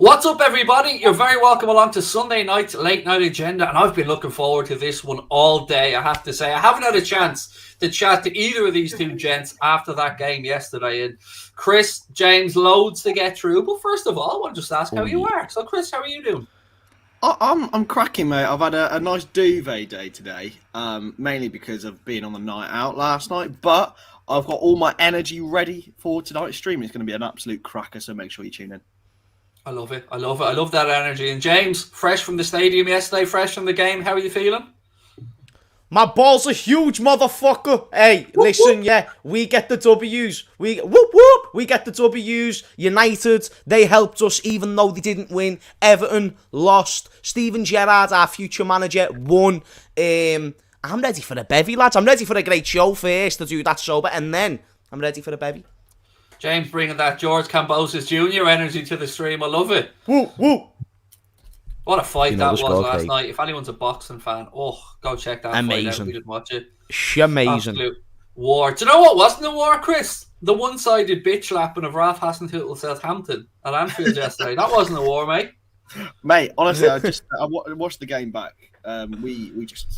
What's up, everybody? You're very welcome along to Sunday night's late night agenda, and I've been looking forward to this one all day. I have to say, I haven't had a chance to chat to either of these two gents after that game yesterday. And Chris, James, loads to get through. But first of all, I want to just ask how you are. So, Chris, how are you doing? I'm cracking, mate. I've had a nice duvet day today, mainly because of being on the night out last night. But I've got all my energy ready for tonight's stream. It's going to be an absolute cracker, so make sure you tune in. I love it. I love that energy. And James, fresh from the stadium yesterday, fresh from the game. How are you feeling? My balls are huge, motherfucker. Hey, listen, yeah, we get the W's. We get the W's. United, they helped us even though they didn't win. Everton lost. Steven Gerrard, our future manager, won. I'm ready for the bevy, lads. I'm ready for a great show first to do that sober, and then I'm ready for the bevy. James bringing that George Cambosis Jr. energy to the stream. I love it. Woo, woo. What a fight that was last night. If anyone's a boxing fan, go check that fight out if you didn't watch it. Amazing. Absolute war. Do you know what wasn't a war, Chris? The one-sided bitch slapping of Ralph Hasenhüttl Southampton at Anfield yesterday. That wasn't a war, mate. Mate, honestly, I watched the game back. Alisson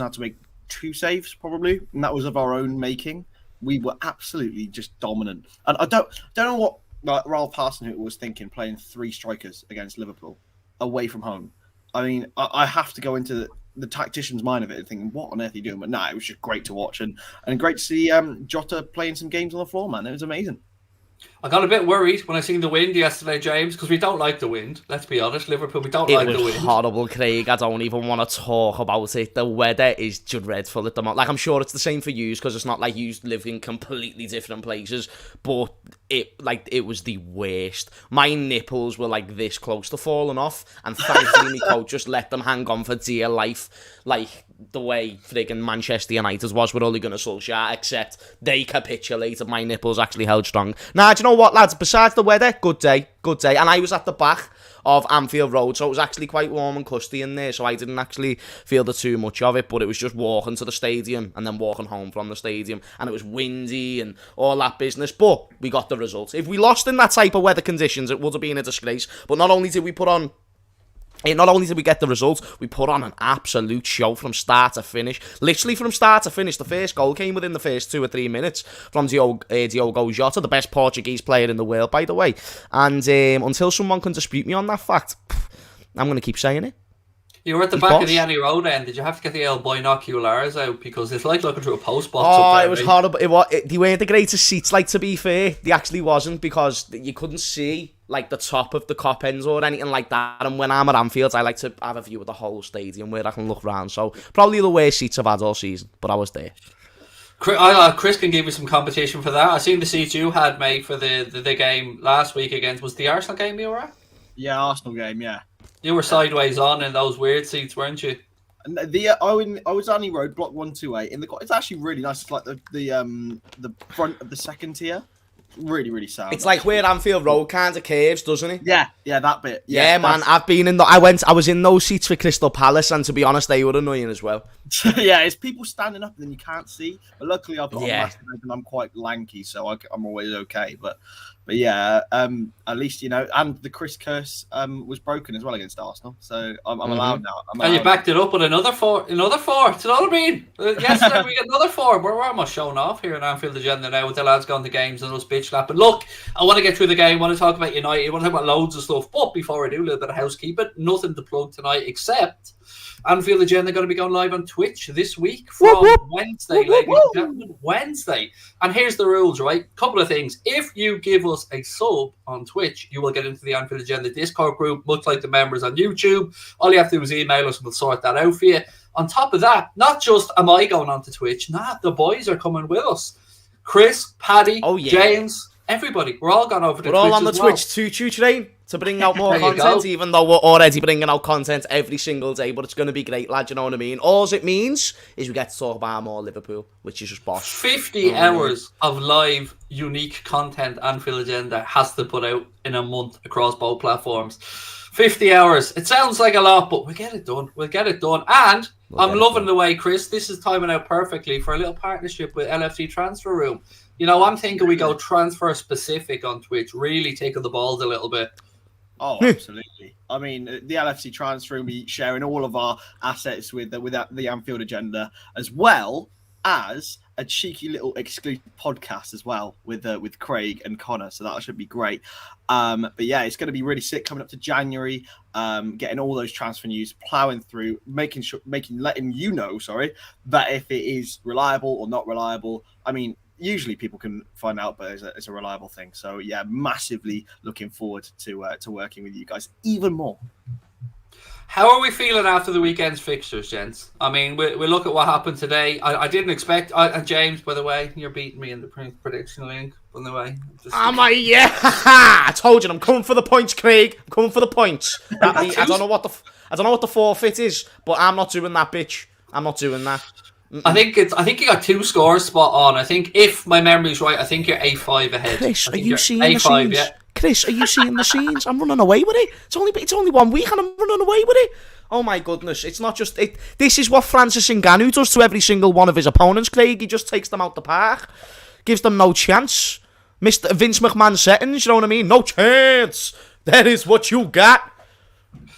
had to make 2 saves probably, and that was of our own making. We were absolutely just dominant, and I don't know what Ralph Hasenhüttl was thinking playing 3 strikers against Liverpool away from home. I mean, I have to go into the tactician's mind of it and thinking, what on earth are you doing? But it was just great to watch and great to see Jota playing some games on the floor, man. It was amazing. I got a bit worried when I seen the wind yesterday, James, because we don't like the wind. Let's be honest, Liverpool, we don't like the wind. It was horrible, Craig. I don't even want to talk about it. The weather is dreadful at the moment. Like, I'm sure it's the same for you, because it's not like you live in completely different places, but it was the worst. My nipples were like this close to falling off, and thankfully my coach just let them hang on for dear life, like the way friggin' Manchester United was with Ole Gunnar Solskjaer, except they capitulated. My nipples actually held strong. Nah, do you know what, lads? Besides the weather, good day. And I was at the back of Anfield Road, so it was actually quite warm and custy in there, so I didn't actually feel too much of it, but it was just walking to the stadium and then walking home from the stadium, and it was windy and all that business, but we got the result. If we lost in that type of weather conditions, it would have been a disgrace, but not only did we get the result, we put on an absolute show from start to finish. Literally from start to finish. The first goal came within the first 2 or 3 minutes from Diogo Jota, the best Portuguese player in the world, by the way. And until someone can dispute me on that fact, I'm going to keep saying it. You were at the back of the Annie Road end. Did you have to get the old binoculars out? Because it's like looking through a post box up there. It was horrible. They weren't the greatest seats, like, to be fair. They actually wasn't, because you couldn't see like the top of the cop ends or anything like that. And when I'm at Anfield, I like to have a view of the whole stadium where I can look round. So probably the worst seats I've had all season, but I was there. Chris can give you some competition for that. I seen the seats you had, mate, for the game last week against, was the Arsenal game you were at? Yeah, Arsenal game, yeah. You were sideways on in those weird seats, weren't you? I was on the road, block 128. It's actually really nice. It's like the front of the second tier. Really, really sound. It's like where Anfield Road kind of curves, doesn't it? Yeah, that bit. Yeah, man. I've been in I was in those seats for Crystal Palace, and to be honest, they were annoying as well. Yeah, it's people standing up and then you can't see. But luckily, I've got a massive leg and I'm quite lanky, so I'm always okay. But yeah, at least, you know, and the Chris curse was broken as well against Arsenal, so I'm allowed now. And you backed it up with another 4. Do you know what I mean? Yesterday we got another 4. We're almost showing off here in Anfield Agenda now with the lads going to games and us bitch slapping. Look, I want to get through the game. I want to talk about United. I want to talk about loads of stuff. But before I do, a little bit of housekeeping. Nothing to plug tonight except Anfield Agenda going to be going live on Twitch this week from Wednesday, ladies and gentlemen. Wednesday. And here's the rules, right? Couple of things. If you give us a sub on Twitch, you will get into the Anfield Agenda Discord group, much like the members on YouTube. All you have to do is email us and we'll sort that out for you. On top of that, not just am I going on to Twitch, the boys are coming with us. Chris, Paddy, James, everybody. We're all going over to Twitch. We're all on the Twitch choo-choo train to bring out more content, even though we're already bringing out content every single day, but it's going to be great, lad, you know what I mean? All it means is we get to talk about more Liverpool, which is just boss. 50 hours of live, unique content Anfield Agenda has to put out in a month across both platforms. 50 hours. It sounds like a lot, but we'll get it done. And I'm loving the way, Chris, this is timing out perfectly for a little partnership with LFC Transfer Room. You know, I'm thinking we go transfer specific on Twitch, really taking the balls a little bit. Oh, absolutely. I mean, the LFC transfer and we sharing all of our assets with the Anfield agenda, as well as a cheeky little exclusive podcast as well with Craig and Connor. So that should be great. But yeah, it's going to be really sick coming up to January. Getting all those transfer news, plowing through, letting you know, that if it is reliable or not reliable. I mean, usually people can find out, but it's a reliable thing. So yeah, massively looking forward to working with you guys even more. How are we feeling after the weekend's fixtures, gents? I mean, we look at what happened today. I didn't expect. And James, by the way, you're beating me in the prediction league. By the way, yeah. I told you, I'm coming for the points, Craig. I'm coming for the points. I don't know what the forfeit is, but I'm not doing that, bitch. I'm not doing that. I think you got 2 scores spot on. I think if my memory's right, I think you're A5 ahead. Chris, are you seeing the scenes? Yeah. Chris, are you seeing the scenes? I'm running away with it. It's only 1 week and I'm running away with it. Oh my goodness! It's not just it. This is what Francis Ngannou does to every single one of his opponents. Craig, he just takes them out the park, gives them no chance. Mr. Vince McMahon settings, you know what I mean? No chance. That is what you got.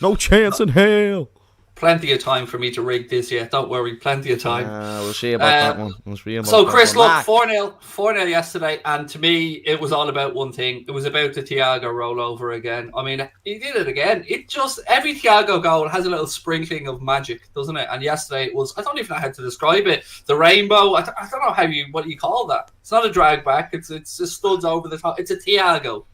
No chance in hell. Plenty of time for me to rig this yet. Don't worry, plenty of time. We'll see about that one. We'll see about so, that Chris, one. Look, 4-0 yesterday, and to me, it was all about one thing. It was about the Thiago rollover again. I mean, he did it again. Every Thiago goal has a little sprinkling of magic, doesn't it? And yesterday it was, I don't even know how to describe it. The rainbow, I don't know what you call that. It's not a drag back. It's just studs over the top. It's a Thiago.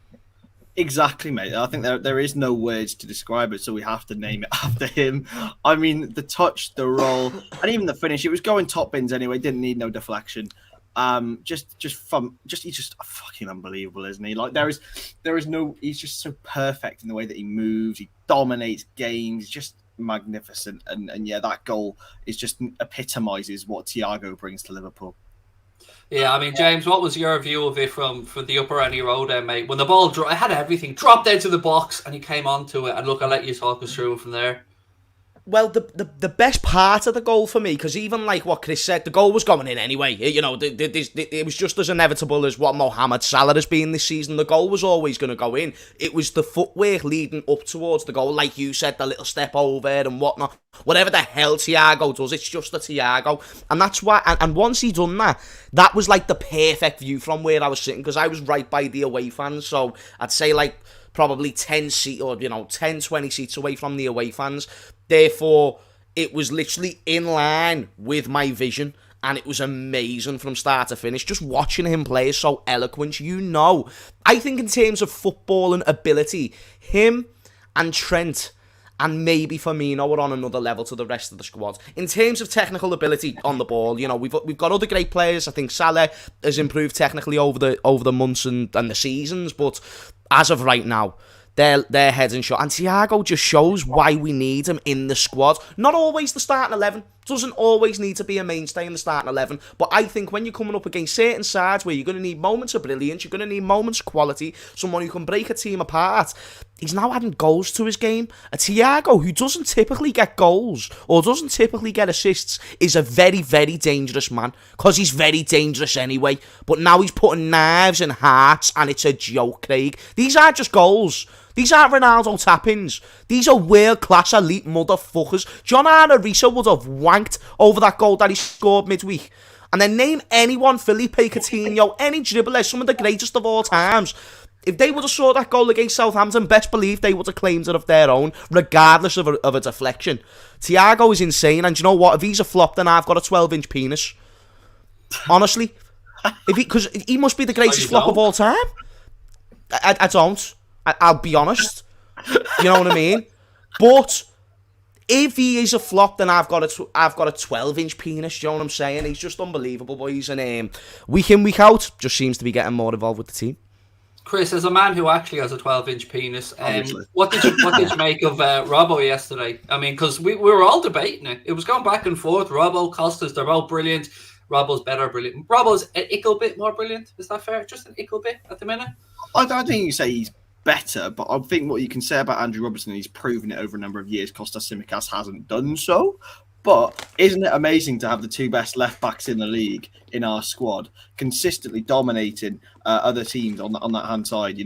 Exactly, mate. I think there is no words to describe it, so we have to name it after him. I mean, the touch, the roll, and even the finish. It was going top bins anyway. Didn't need no deflection. He's just fucking unbelievable, isn't he? Like there is no. He's just so perfect in the way that he moves. He dominates games. He's just magnificent. And yeah, that goal is just epitomizes what Thiago brings to Liverpool. Yeah, I mean, James, what was your view of it from the upper end of your road there, mate? When the ball I had everything dropped into the box and he came onto it. And look, I'll let you talk us through it from there. Well, the best part of the goal for me, because even like what Chris said, the goal was going in anyway. You know, it was just as inevitable as what Mohamed Salah has been this season. The goal was always going to go in. It was the footwork leading up towards the goal, like you said, the little step over and whatnot. Whatever the hell Thiago does, it's just a Thiago. And that's why, and once he done that, that was like the perfect view from where I was sitting, because I was right by the away fans. So I'd say like probably 10 seats or 10, 20 seats away from the away fans. Therefore, it was literally in line with my vision, and it was amazing from start to finish. Just watching him play is so eloquent, I think in terms of football and ability, him and Trent and maybe Firmino are on another level to the rest of the squad. In terms of technical ability on the ball, we've got other great players. I think Salah has improved technically over the months and the seasons, but as of right now, they're heads and shot. And Thiago just shows why we need him in the squad. Not always the starting 11. Doesn't always need to be a mainstay in the starting 11. But I think when you're coming up against certain sides where you're going to need moments of brilliance, you're going to need moments of quality, someone who can break a team apart, he's now adding goals to his game. A Thiago who doesn't typically get goals or doesn't typically get assists is a very, very dangerous man, because he's very dangerous anyway. But now he's putting knives in hearts, and it's a joke, Craig. These aren't just goals. These aren't Ronaldo tap-ins. These are world-class elite motherfuckers. John Arisa would have wanked over that goal that he scored midweek. And then name anyone, Felipe Coutinho, any dribbler, some of the greatest of all times. If they would have scored that goal against Southampton, best believe they would have claimed it of their own, regardless of a deflection. Thiago is insane, and you know what? If he's a flop, then I've got a 12-inch penis. Honestly. Because he must be the greatest flop of all time. I don't. I'll be honest. You know what I mean? But if he is a flop, then I've got a 12-inch penis. You know what I'm saying? He's just unbelievable, boys. And week in, week out, just seems to be getting more involved with the team. Chris, as a man who actually has a 12-inch penis, what did you make of Robbo yesterday? I mean, because we were all debating it. It was going back and forth. Robbo, Costas, they're all brilliant. Robbo's better, brilliant. Robbo's an ickle bit more brilliant. Is that fair? Just an ickle bit at the minute? I don't think you say he's better, but I think what you can say about Andrew Robertson, he's proven it over a number of years. Kostas Tsimikas hasn't done so. But isn't it amazing to have the 2 best left backs in the league in our squad, consistently dominating other teams on that hand side?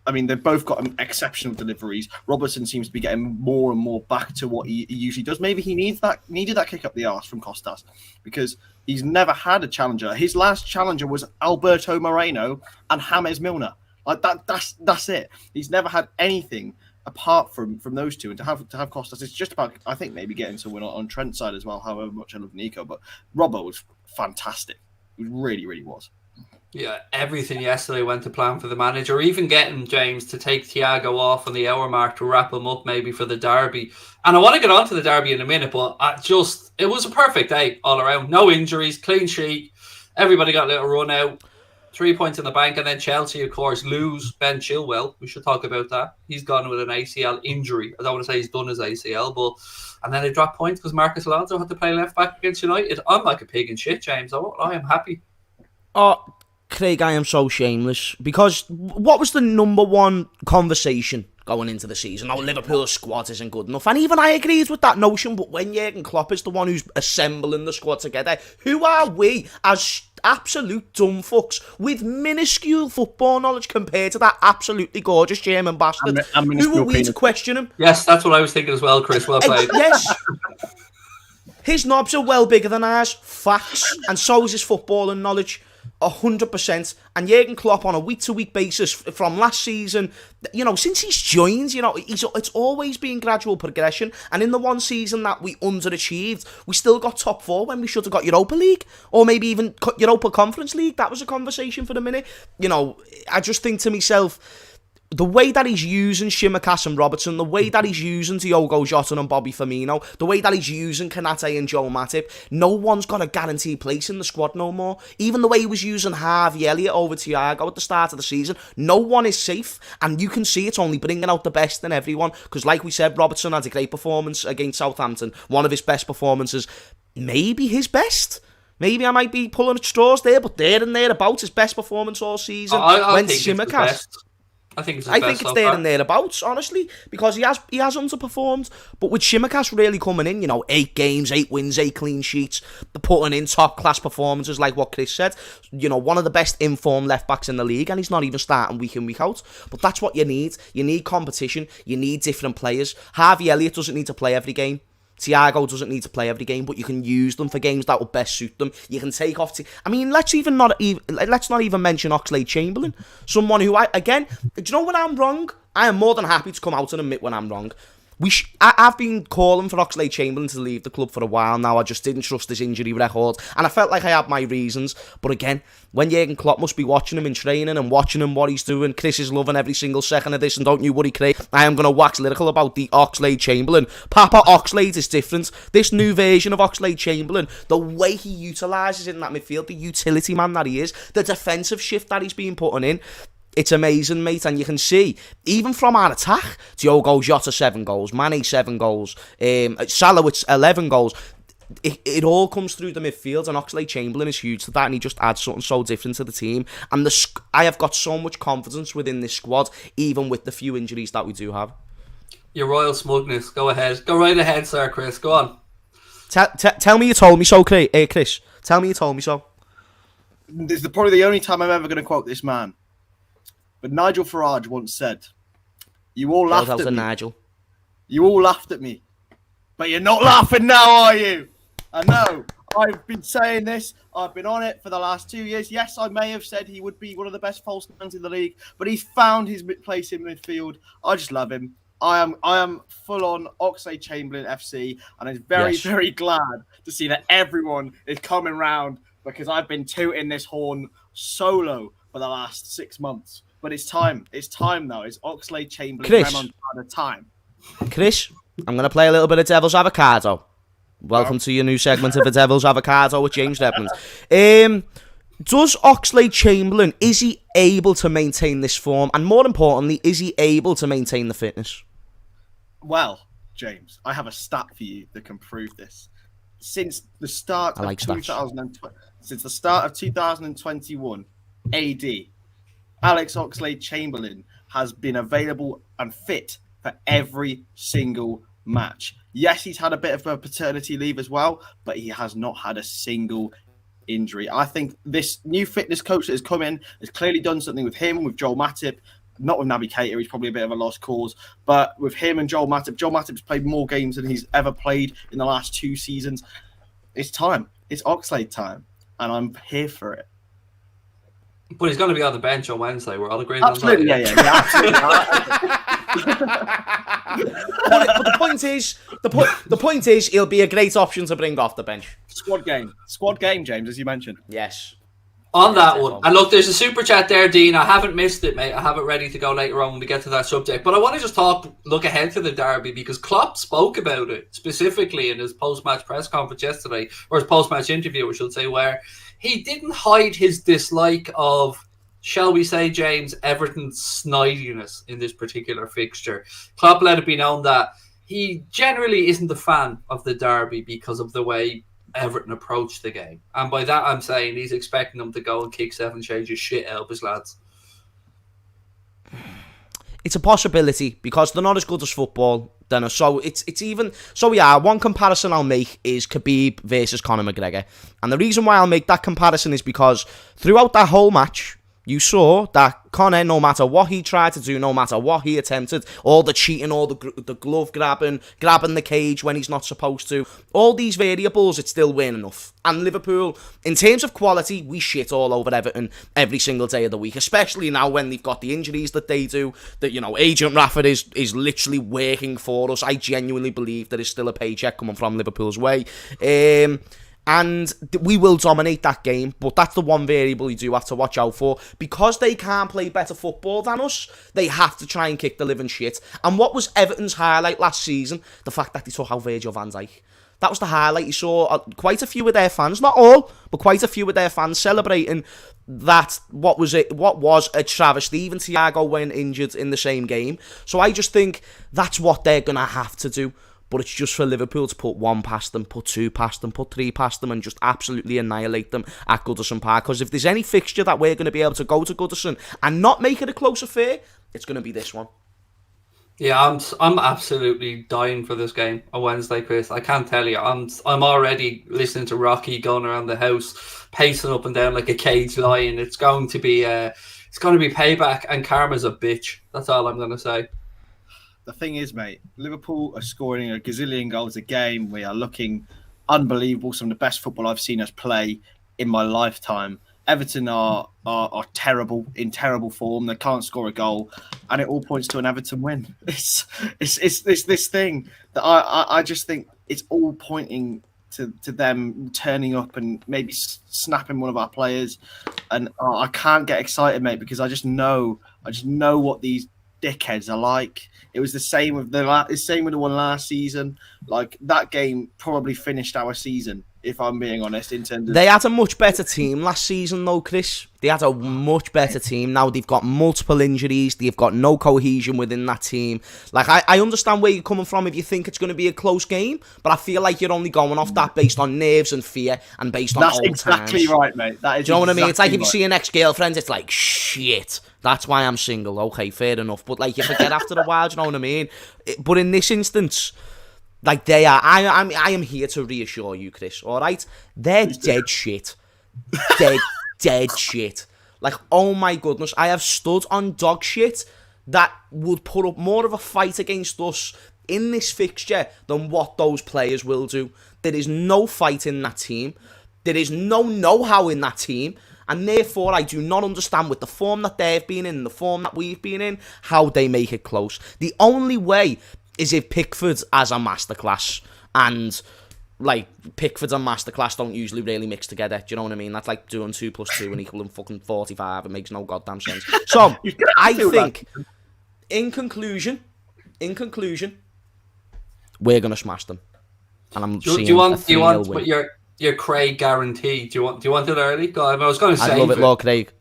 I mean, they've both got exceptional deliveries. Robertson seems to be getting more and more back to what he usually does. Maybe he needed that kick up the arse from Costas, because he's never had a challenger. His last challenger was Alberto Moreno and James Milner. Like that's it. He's never had anything apart from those two. And to have Costas, it's just about, I think, maybe getting someone on Trent's side as well, however much I love Nico. But Robbo was fantastic. He really, really was. Yeah, everything yesterday went to plan for the manager. Even getting James to take Thiago off on the hour mark to wrap him up maybe for the derby. And I want to get on to the derby in a minute, but it was a perfect day all around. No injuries, clean sheet. Everybody got a little run out. 3 points in the bank. And then Chelsea, of course, lose Ben Chilwell. We should talk about that. He's gone with an ACL injury. I don't want to say he's done his ACL, but... And then they dropped points because Marcus Alonso had to play left back against United. I'm like a pig in shit, James. I am happy. Oh, Craig, I am so shameless, because what was the number one conversation going into the season? Oh, Liverpool's squad isn't good enough. And even I agreed with that notion, but when Jurgen Klopp is the one who's assembling the squad together, who are we as absolute dumb fucks with minuscule football knowledge compared to that absolutely gorgeous German bastard? Who are we to question him? Yes, that's what I was thinking as well, Chris. Well played. Yes. His knobs are well bigger than ours, facts, and so is his footballing knowledge. 100%. And Jurgen Klopp on a week-to-week basis from last season, since he's joined, it's always been gradual progression. And in the one season that we underachieved, we still got top four when we should have got Europa League, or maybe even Europa Conference League. That was a conversation for the minute. I just think to myself, the way that he's using Tsimikas and Robertson, the way that he's using Diogo Jota and Bobby Firmino, the way that he's using Kanate and Joe Matip, no one's got a guaranteed place in the squad no more. Even the way he was using Harvey Elliott over Thiago at the start of the season, no one is safe, and you can see it's only bringing out the best in everyone, because like we said, Robertson had a great performance against Southampton, one of his best performances, maybe his best. Maybe I might be pulling at straws there, but there and thereabouts, his best performance all season. I think Tsimikas. I think it's there and thereabouts, honestly, because he has underperformed. But with Tsimikas really coming in, 8 games, 8 wins, 8 clean sheets, they're putting in top class performances, like what Chris said. One of the best informed left backs in the league, and he's not even starting week in, week out. But that's what you need. You need competition. You need different players. Harvey Elliott doesn't need to play every game. Thiago doesn't need to play every game, but you can use them for games that will best suit them. You can take off... let's not even mention Oxlade-Chamberlain. Someone who, do you know when I'm wrong? I am more than happy to come out and admit when I'm wrong. I've been calling for Oxlade-Chamberlain to leave the club for a while now. I just didn't trust his injury record, and I felt like I had my reasons. But again, when Jurgen Klopp must be watching him in training and watching him what he's doing, Chris is loving every single second of this, and don't you worry, Craig, I am going to wax lyrical about the Oxlade-Chamberlain. Papa Oxlade is different. This new version of Oxlade-Chamberlain, the way he utilises it in that midfield, the utility man that he is, the defensive shift that he's been putting in, it's amazing, mate, and you can see, even from our attack, Diogo Jota 7 goals, Mane 7 goals, Salah with 11 goals, it all comes through the midfield, and Oxlade-Chamberlain is huge to that, and he just adds something so different to the team, and I have got so much confidence within this squad, even with the few injuries that we do have. Your royal smugness, go ahead. Go right ahead, sir, Chris, go on. Tell me you told me so, Chris. Tell me you told me so. This is probably the only time I'm ever going to quote this man. But Nigel Farage once said, "You all laughed at me. Nigel. You all laughed at me, but you're not laughing now, are you?" I know. I've been saying this. I've been on it for the last 2 years. Yes, I may have said he would be one of the best false nines in the league, but he's found his place in midfield. I just love him. I am full on Oxlade-Chamberlain FC, and I'm very glad to see that everyone is coming round, because I've been tooting this horn solo for the last 6 months. But it's time. It's time now. It's Oxlade-Chamberlain, Redmond time. Chris, I'm going to play a little bit of Devil's Avocado. Welcome to your new segment of the Devil's Avocado with James Redmond. Does Oxlade-Chamberlain, is he able to maintain this form? And more importantly, is he able to maintain the fitness? Well, James, I have a stat for you that can prove this. Since the start of 2021 AD, Alex Oxlade-Chamberlain has been available and fit for every single match. Yes, he's had a bit of a paternity leave as well, but he has not had a single injury. I think this new fitness coach that has come in has clearly done something with him, with Joel Matip. Not with Naby Keita, he's probably a bit of a lost cause. But with him and Joel Matip's played more games than he's ever played in the last 2 seasons. It's time. It's Oxlade time. And I'm here for it. But he's going to be on the bench on Wednesday. We're all agreed Absolutely, on that. Yeah. But the point is, he'll be a great option to bring off the bench. Squad game, James, as you mentioned. Yes. On that one. And look, there's a super chat there, Dean. I haven't missed it, mate. I have it ready to go later on when we get to that subject. But I want to just look ahead to the derby because Klopp spoke about it specifically in his post-match press conference yesterday, or his post-match interview, I should say, where he didn't hide his dislike of, shall we say, James, Everton's snidiness in this particular fixture. Klopp let it be known that he generally isn't a fan of the derby because of the way Everton approached the game. And by that I'm saying he's expecting them to go and kick 7 shades of shit out of his lads. It's a possibility because they're not as good as football. So it's even so. Yeah, one comparison I'll make is Khabib versus Conor McGregor, and the reason why I'll make that comparison is because throughout that whole match, you saw that Conor, no matter what he tried to do, no matter what he attempted, all the cheating, all the glove grabbing the cage when he's not supposed to, all these variables, it still weren't enough. And Liverpool, in terms of quality, we shit all over Everton every single day of the week, especially now when they've got the injuries that they do, that, you know, Agent Rafford is literally working for us. I genuinely believe there is still a paycheck coming from Liverpool's way. And we will dominate that game, but that's the one variable you do have to watch out for. Because they can't play better football than us, they have to try and kick the living shit. And what was Everton's highlight last season? The fact that they took out Virgil van Dijk. That was the highlight. You saw quite a few of their fans, not all, but quite a few of their fans celebrating that what was a travesty. Even Thiago went injured in the same game. So I just think that's what they're going to have to do. But it's just for Liverpool to put 1 past them, put 2 past them, put 3 past them, and just absolutely annihilate them at Goodison Park. Because if there's any fixture that we're going to be able to go to Goodison and not make it a close affair, it's going to be this one. Yeah, I'm absolutely dying for this game on Wednesday, Chris. I can't tell you. I'm already listening to Rocky going around the house, pacing up and down like a caged lion. It's going to be payback, and karma's a bitch. That's all I'm going to say. The thing is, mate, Liverpool are scoring a gazillion goals a game. We are looking unbelievable. Some of the best football I've seen us play in my lifetime. Everton are terrible, in terrible form. They can't score a goal, and it all points to an Everton win. It's this thing that I just think it's all pointing to them turning up and maybe snapping one of our players. And I can't get excited, mate, because I just know what these dickheads are like. It was the same with the one last season. Like, that game probably finished our season, if I'm being honest. In terms of, they had a much better team last season, though, Chris. They had a much better team. Now they've got multiple injuries. They've got no cohesion within that team. Like, I understand where you're coming from if you think it's going to be a close game, but I feel like you're only going off that based on nerves and fear and based on old times. That's exactly right, mate. That is. Do you know what I mean? It's like if you right. see an ex-girlfriend, it's like, shit, that's why I'm single. Okay, fair enough. But, like, you forget after a while, do you know what I mean? But in this instance, like, they are, I am here to reassure you, Chris, all right? They're dead shit. Dead shit. Like, oh my goodness, I have stood on dog shit that would put up more of a fight against us in this fixture than what those players will do. There is no fight in that team. There is no know-how in that team. And therefore, I do not understand, with the form that they've been in, the form that we've been in, how they make it close. The only way is if Pickford has a masterclass, and like, Pickford and masterclass don't usually really mix together. Do you know what I mean? That's like doing 2 + 2 and equaling fucking 45. It makes no goddamn sense. So I think, in conclusion, we're gonna smash them. And I'm do you want to put your Craig guarantee? Do you want it early? God, I was going to say, I'd love it, Lord Craig.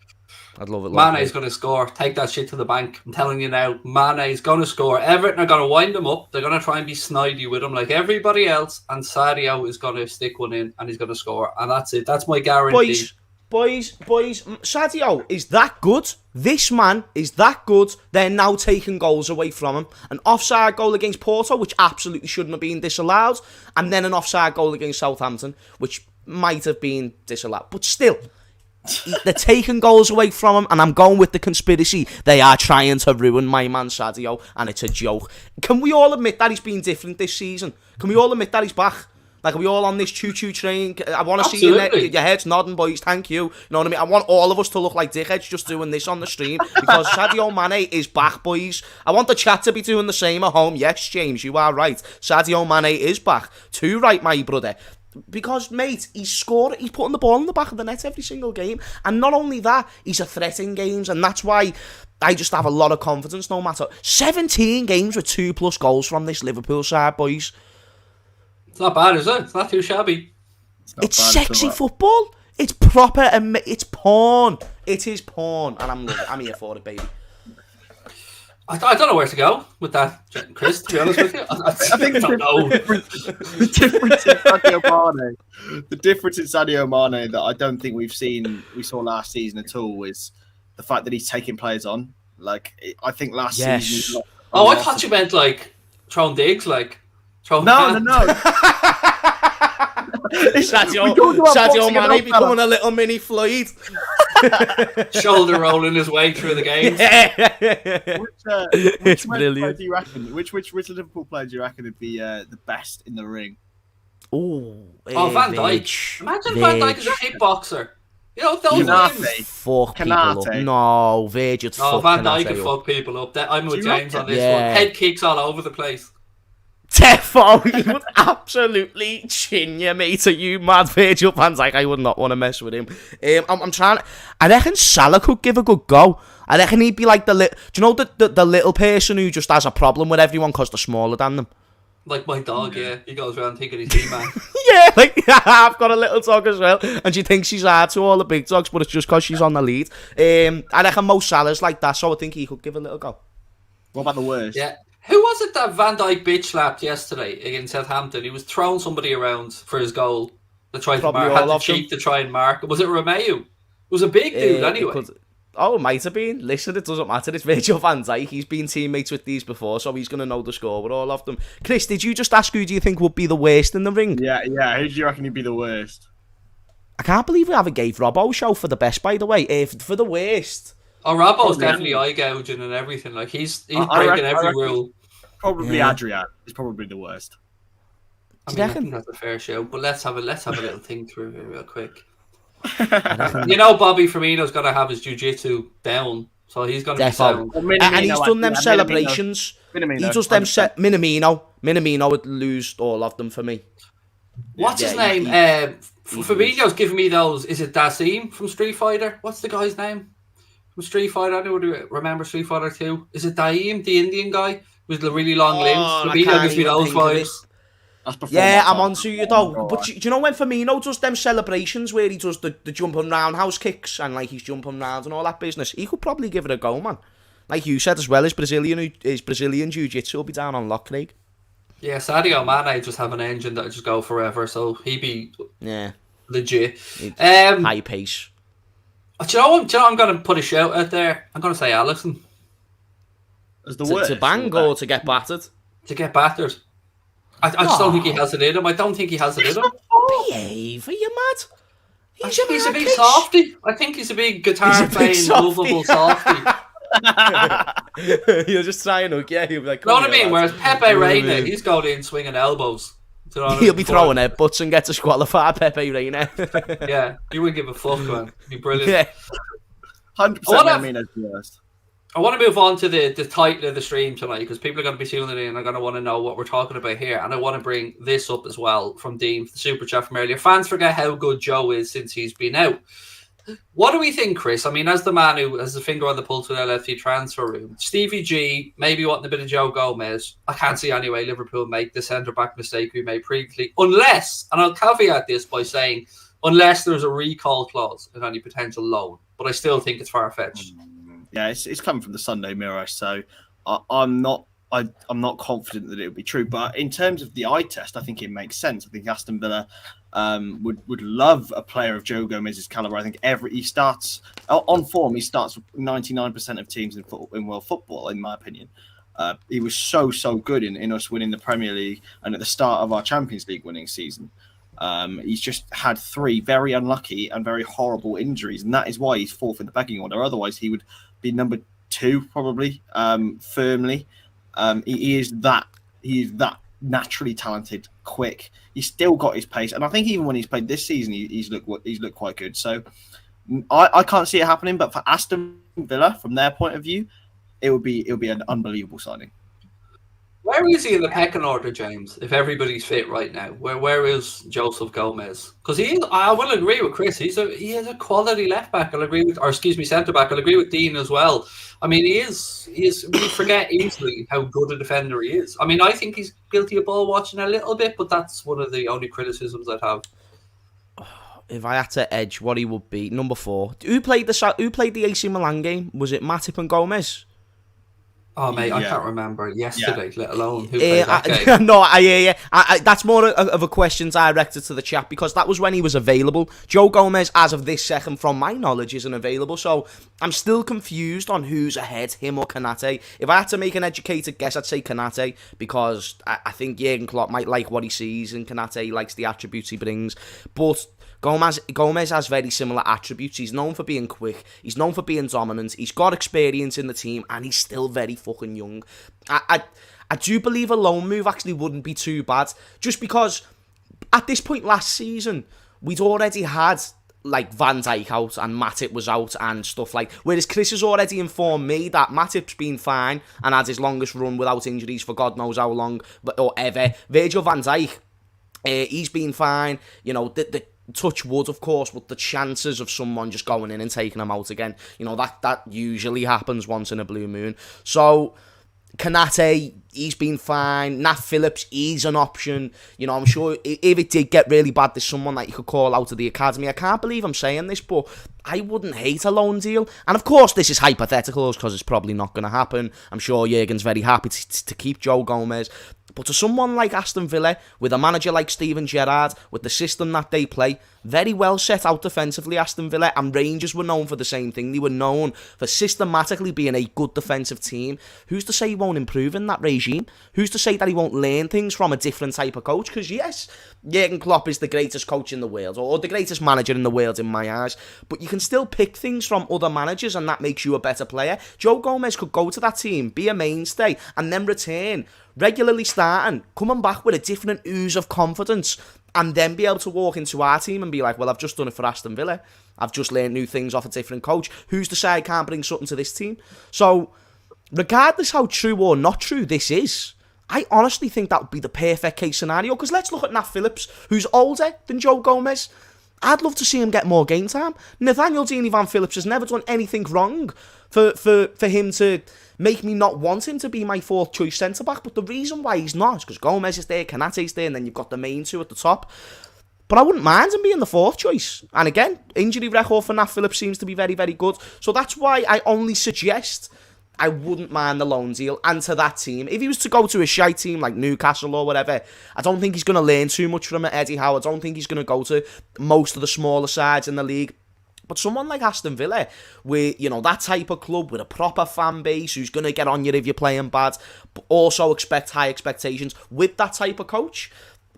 I'd love it. Mane's going to score. Take that shit to the bank. I'm telling you now. Mane's going to score. Everton are going to wind him up. They're going to try and be snidey with him like everybody else. And Sadio is going to stick one in and he's going to score. And that's it. That's my guarantee. Boys, Sadio is that good. This man is that good. They're now taking goals away from him. An offside goal against Porto, which absolutely shouldn't have been disallowed. And then an offside goal against Southampton, which might have been disallowed. But still, They're taking goals away from him, and I'm going with the conspiracy. They are trying to ruin my man Sadio, and it's a joke. Can we all admit that he's been different this season? Can we all admit that he's back? Like, are we all on this choo-choo train? I want to see your heads nodding, boys. Thank you. You know what I mean? I want all of us to look like dickheads just doing this on the stream, because Sadio Mane is back, boys. I want the chat to be doing the same at home. Yes, James, you are right. Sadio Mane is back. Too right, my brother. Because, mate, he's putting the ball in the back of the net every single game. And not only that, he's a threat in games. And that's why I just have a lot of confidence no matter. 17 games with 2+ goals from this Liverpool side, boys. It's not bad, is it? It's not too shabby. It's sexy football. It's proper, and it's porn. It is porn. And I'm here for it, baby. I don't know where to go with that, Chris, to be honest with you. I think the difference in Sadio Mane, the difference in Sadio Mane that I don't think we saw last season at all, is the fact that he's taking players on. Like, I think last season... I thought you meant, like, throwing digs, like... No. Sadio Mane becoming a little mini Floyd. Shoulder rolling his way through the games. Which brilliant. Do you reckon? Which Liverpool player do you reckon would be the best in the ring? Van Dijk. Imagine Van Dijk as a kickboxer. You know, those names. Fuck people up. No, Virgil. Van Dijk could fuck people up. I'm with James on this one. Head kicks all over the place. Defo, he would absolutely chin you, mate. Are you mad? Virgil van Dijk, I would not want to mess with him. I'm trying. I reckon Salah could give a good go. I reckon he'd be like the little person who just has a problem with everyone because they're smaller than them. Like my dog, yeah. He goes around thinking he's He-Man. Yeah, like I've got a little dog as well, and she thinks she's hard to all the big dogs, but it's just because she's on the lead. I reckon Mo Salah's like that, so I think he could give a little go. What about the worst? Yeah. Who was it that Van Dijk bitch slapped yesterday against Southampton? He was throwing somebody around for his goal. To try to mark, had the cheek to try and mark. Was it Romeu? It was a big dude anyway. It might have been. Listen, it doesn't matter. It's Virgil van Dijk. He's been teammates with these before, so he's going to know the score with all of them. Chris, did you just ask who do you think would be the worst in the ring? Yeah. Who do you reckon would be the worst? I can't believe we haven't gave Robbo a show for the best, by the way. For the worst. Oh, Robbo's definitely eye gouging and everything. Like he's breaking every rule. Probably Adrian is probably the worst. I think that's a fair show, but let's have a little think through here real quick. You know, Bobby Firmino's got to have his jiu-jitsu down, so he's going to be sound. And he's done them celebrations. He does them Minamino would lose all of them for me. What's his name? Firmino's giving me those. Is it Dasim from Street Fighter? What's the guy's name from Street Fighter? I don't remember Street Fighter 2. Is it Daim, the Indian guy with the really long limbs? Firmino gives me those vibes. Yeah, I'm onto you though. But do you know when Firmino does them celebrations where he does the jumping roundhouse kicks and like he's jumping round and all that business? He could probably give it a go, man. Like you said as well, his Brazilian jiu-jitsu will be down on lock, Craig. Yeah, Sadio Mane just have an engine that would just go forever, so he'd be legit. High pace. Do you know I'm going to put a shout out there? I'm going to say Alisson. As the worst, to bang or to get battered? To get battered. I just don't think he has it in him. I don't think he has it in him. Behave, are you mad? He's a big softy. I think he's a big guitar-playing, lovable softy. You'll just try and hook, He'll be like, know what I mean? Whereas Pepe Reina, he's going in swinging elbows. He'll be throwing headbutts and get to disqualify Pepe Reina. Yeah, he wouldn't give a fuck, man. He'd be brilliant. Yeah. 100% the worst. I want to move on to the title of the stream tonight because people are going to be tuning in and are going to want to know what we're talking about here. And I want to bring this up as well from Dean, the super chat from earlier. Fans forget how good Joe is since he's been out. What do we think, Chris? I mean, as the man who has the finger on the pulse with LFC transfer room, Stevie G, maybe wanting a bit of Joe Gomez. I can't see anyway Liverpool make the centre-back mistake we made previously. Unless, and I'll caveat this by saying, unless there's a recall clause in any potential loan. But I still think it's far-fetched. Yeah, it's coming from the Sunday Mirror, so I'm not confident that it would be true. But in terms of the eye test, I think it makes sense. I think Aston Villa would love a player of Joe Gomez's caliber. I think he starts on form. He starts 99% of teams in world football, in my opinion. He was so good in us winning the Premier League and at the start of our Champions League winning season. He's just had 3 very unlucky and very horrible injuries, and that is why he's 4th in the pecking order. Otherwise, he would be number 2 probably, firmly. He is that naturally talented, quick. He's still got his pace, and I think even when he's played this season, he's looked quite good. So I can't see it happening, but for Aston Villa, from their point of view, it would be an unbelievable signing. Where is he in the pecking order, James? If everybody's fit right now, where is Joseph Gomez? Because I will agree with Chris. He is a quality left back. Centre back. I'll agree with Dean as well. I mean, he is. We forget easily how good a defender he is. I mean, I think he's guilty of ball watching a little bit, but that's one of the only criticisms I'd have. If I had to edge, what he would be number 4. Who played the AC Milan game? Was it Matip and Gomez? Oh, mate, Yeah. I can't remember yesterday, let alone who played that game. No, I hear you. That's more of a question directed to the chat, because that was when he was available. Joe Gomez, as of this second, from my knowledge, isn't available. So I'm still confused on who's ahead, him or Konate. If I had to make an educated guess, I'd say Konate, because I think Jurgen Klopp might like what he sees in Konate. He likes the attributes he brings. But Gomez has very similar attributes. He's known for being quick. He's known for being dominant. He's got experience in the team, and he's still very fucking young. I do believe a loan move actually wouldn't be too bad, just because at this point last season, we'd already had like Van Dijk out and Matip was out and stuff like. Whereas Chris has already informed me that Matip's been fine and had his longest run without injuries for God knows how long or ever. Virgil van Dijk, he's been fine. You know, the touch wood, of course, but the chances of someone just going in and taking him out again, you know, that usually happens once in a blue moon. So Konate, he's been fine. Nat Phillips, he's an option. You know, I'm sure if it did get really bad, there's someone that you could call out of the academy. I can't believe I'm saying this, but I wouldn't hate a loan deal. And of course, this is hypothetical because it's probably not going to happen. I'm sure Jurgen's very happy to keep Joe Gomez. But to someone like Aston Villa, with a manager like Steven Gerrard, with the system that they play, very well set out defensively, Aston Villa, and Rangers were known for the same thing. They were known for systematically being a good defensive team. Who's to say he won't improve in that regime? Who's to say that he won't learn things from a different type of coach? Because yes, Jurgen Klopp is the greatest coach in the world, or the greatest manager in the world in my eyes, but you can still pick things from other managers, and that makes you a better player. Joe Gomez could go to that team, be a mainstay, and then return, regularly starting, coming back with a different ooze of confidence, and then be able to walk into our team and be like, well, I've just done it for Aston Villa. I've just learned new things off a different coach. Who's to say I can't bring something to this team? So, regardless how true or not true this is, I honestly think that would be the perfect case scenario. Because let's look at Nat Phillips, who's older than Joe Gomez. I'd love to see him get more game time. Nathaniel Deeney Van Phillips has never done anything wrong for him to make me not want him to be my 4th choice centre-back. But the reason why he's not is because Gomez is there, Konate's there, and then you've got the main 2 at the top. But I wouldn't mind him being the 4th choice. And again, injury record for Nat Phillips seems to be very, very good. So that's why I only suggest I wouldn't mind the loan deal. And to that team, if he was to go to a shite team like Newcastle or whatever, I don't think he's going to learn too much from it, Eddie Howe. I don't think he's going to go to most of the smaller sides in the league. But someone like Aston Villa, with, you know, that type of club with a proper fan base who's going to get on you if you're playing bad, but also expect high expectations with that type of coach,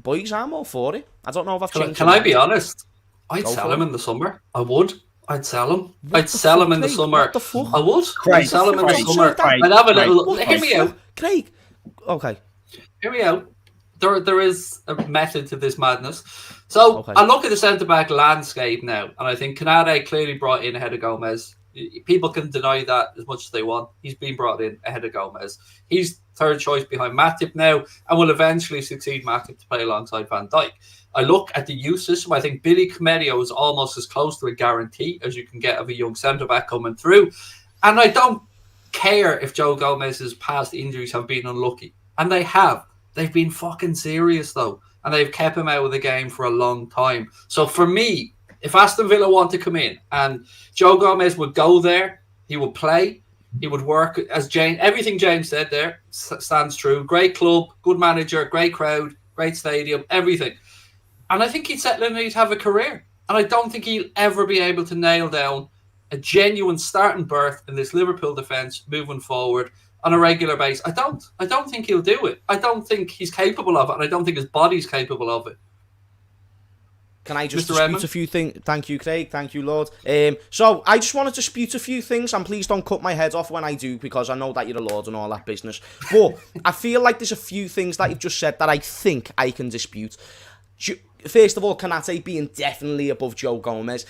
boys, I'm all for it. I don't know if I've changed. Can I be honest? I'd sell him in the summer. I would. I'd sell him. I'd sell him in the summer. What the fuck? I would. Craig, I'd sell him in the Craig, summer. Craig, I'd have a Craig. little. Hear me out. Craig. Okay. Hear me out. There is a method to this madness. So Okay. I look at the centre-back landscape now, and I think Konate clearly brought in ahead of Gomez. People can deny that as much as they want. He's been brought in ahead of Gomez. He's 3rd choice behind Matip now, and will eventually succeed Matip to play alongside Van Dijk. I look at the youth system. I think Billy Camerio is almost as close to a guarantee as you can get of a young centre-back coming through. And I don't care if Joe Gomez's past injuries have been unlucky. And they have. They've been fucking serious, though. And they've kept him out of the game for a long time. So for me, if Aston Villa want to come in and Joe Gomez would go there, he would play, he would work, as everything James said there stands true. Great club, good manager, great crowd, great stadium, everything. And I think he'd settle in and he'd have a career. And I don't think he'll ever be able to nail down a genuine starting berth in this Liverpool defence moving forward on a regular basis. I don't think he'll do it. I don't think he's capable of it, and I don't think his body's capable of it. Can I just Mr. dispute Redmond? a few things? Thank you, Craig. Thank you, Lord. So I just want to dispute a few things, and please don't cut my head off when I do, because I know that you're a Lord and all that business. But I feel like there's a few things that you've just said that I think I can dispute. First of all, Konate being definitely above Joe Gomez.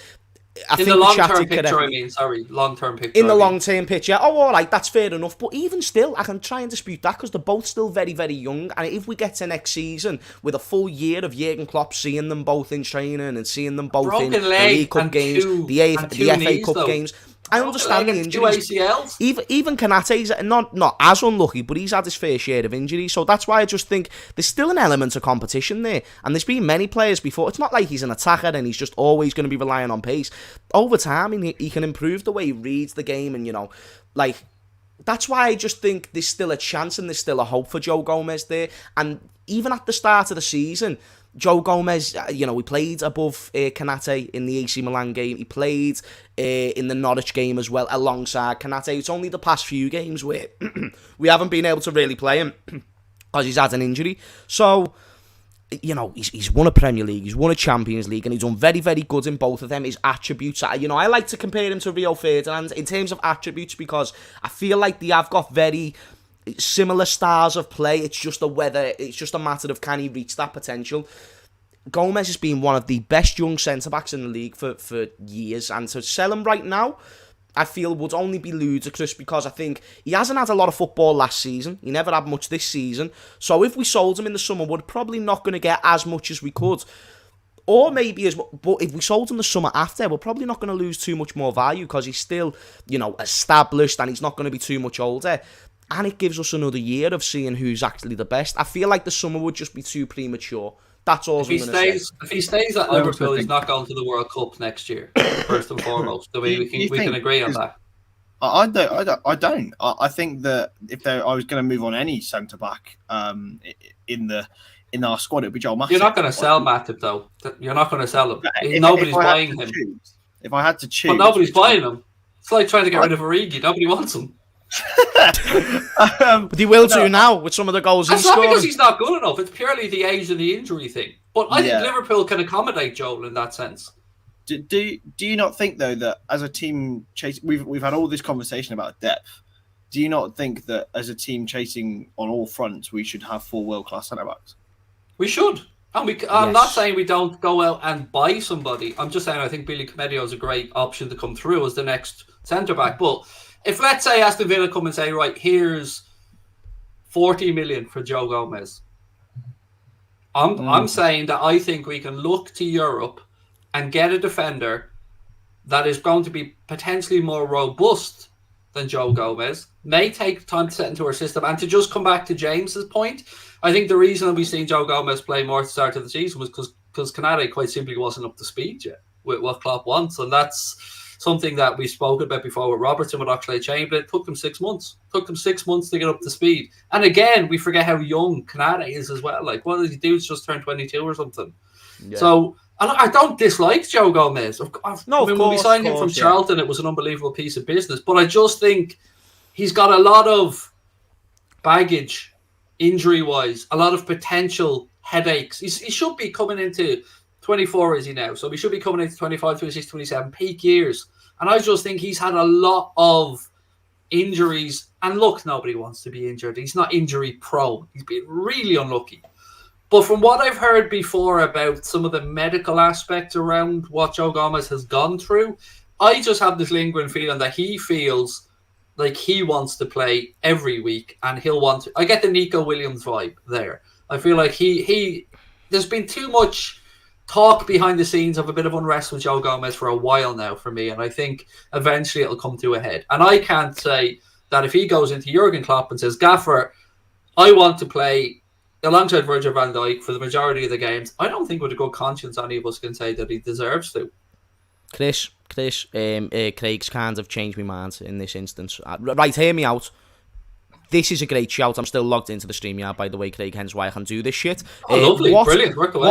In the long-term picture, I mean, sorry, long-term picture. In the long-term picture, all right, that's fair enough. But even still, I can try and dispute that because they're both still very, very young. And if we get to next season with a full year of Jurgen Klopp seeing them both in training and seeing them both in the League Cup games, the FA Cup games, I understand the injuries. Even Konate's not as unlucky, but he's had his fair share of injuries. So that's why I just think there's still an element of competition there. And there's been many players before. It's not like he's an attacker and he's just always going to be relying on pace. Over time, he can improve the way he reads the game. And, that's why I just think there's still a chance and there's still a hope for Joe Gomez there. And even at the start of the season, Joe Gomez, he played above Konate in the AC Milan game. He played in the Norwich game as well alongside Konate. It's only the past few games where we haven't been able to really play him because he's had an injury. So, he's won a Premier League, he's won a Champions League, and he's done very, very good in both of them. His attributes, I like to compare him to Rio Ferdinand in terms of attributes because I feel like they have got very similar styles of play. It's just a matter of can he reach that potential. Gomez has been one of the best young centre-backs in the league for years, and to sell him right now, I feel would only be ludicrous because I think he hasn't had a lot of football last season. He never had much this season. So if we sold him in the summer, we're probably not going to get as much as we could. Or maybe but if we sold him the summer after, we're probably not going to lose too much more value because he's still, established and he's not going to be too much older. And it gives us another year of seeing who's actually the best. I feel like the summer would just be too premature. That's all I'm going to say. If he stays at Liverpool, he's not going to the World Cup next year, first and foremost. So we can agree on that. I don't. I think that if I was going to move on any centre back in our squad, it would be Joel Matip. You're not going to sell Matip though. You're not going to sell him. Nobody's buying him. If I had to choose, but nobody's buying him. It's like trying to get rid of Origi. Nobody wants him. But he will do now with some of the goals he's scored. It's not because he's not good enough. It's purely the age and the injury thing. But I think Liverpool can accommodate Joel in that sense. Do you not think though that as a team we've had all this conversation about depth? Do you not think that as a team chasing on all fronts, we should have 4 world-class centre backs? We should. I'm not saying we don't go out and buy somebody. I'm just saying I think Billy Comedio is a great option to come through as the next centre back. But if, let's say, Aston Villa come and say, right, here's 40 million for Joe Gomez, I'm saying that I think we can look to Europe and get a defender that is going to be potentially more robust than Joe Gomez, may take time to set into our system. And to just come back to James's point, I think the reason we've seen Joe Gomez play more at the start of the season was because Konate quite simply wasn't up to speed yet with what Klopp wants. And that's something that we've spoken about before with Robertson, with Oxlade-Chamberlain. It took them 6 months. Took them 6 months to get up to speed. And again, we forget how young Konate is as well. Like, what did he do? He's just turned 22 or something. Yeah. So I don't dislike Joe Gomez. When we signed him from Charlton, it was an unbelievable piece of business. But I just think he's got a lot of baggage, injury-wise, a lot of potential headaches. He should be coming into 24, is he now? So we should be coming into 25, 26, 27, peak years. And I just think he's had a lot of injuries. And look, nobody wants to be injured. He's not injury prone. He's been really unlucky. But from what I've heard before about some of the medical aspects around what Joe Gomez has gone through, I just have this lingering feeling that he feels like he wants to play every week and he'll want to. I get the Nico Williams vibe there. I feel like there's been too much talk behind the scenes of a bit of unrest with Joe Gomez for a while now for me, and I think eventually it'll come to a head. And I can't say that if he goes into Jurgen Klopp and says, Gaffer, I want to play alongside Virgil van Dijk for the majority of the games, I don't think with a good conscience any of us can say that he deserves to. Chris, Craig's kind of changed my mind in this instance. Right, hear me out. This is a great shout. I'm still logged into the StreamYard, by the way, Craig, hence why I can do this shit. Lovely, brilliant, work away.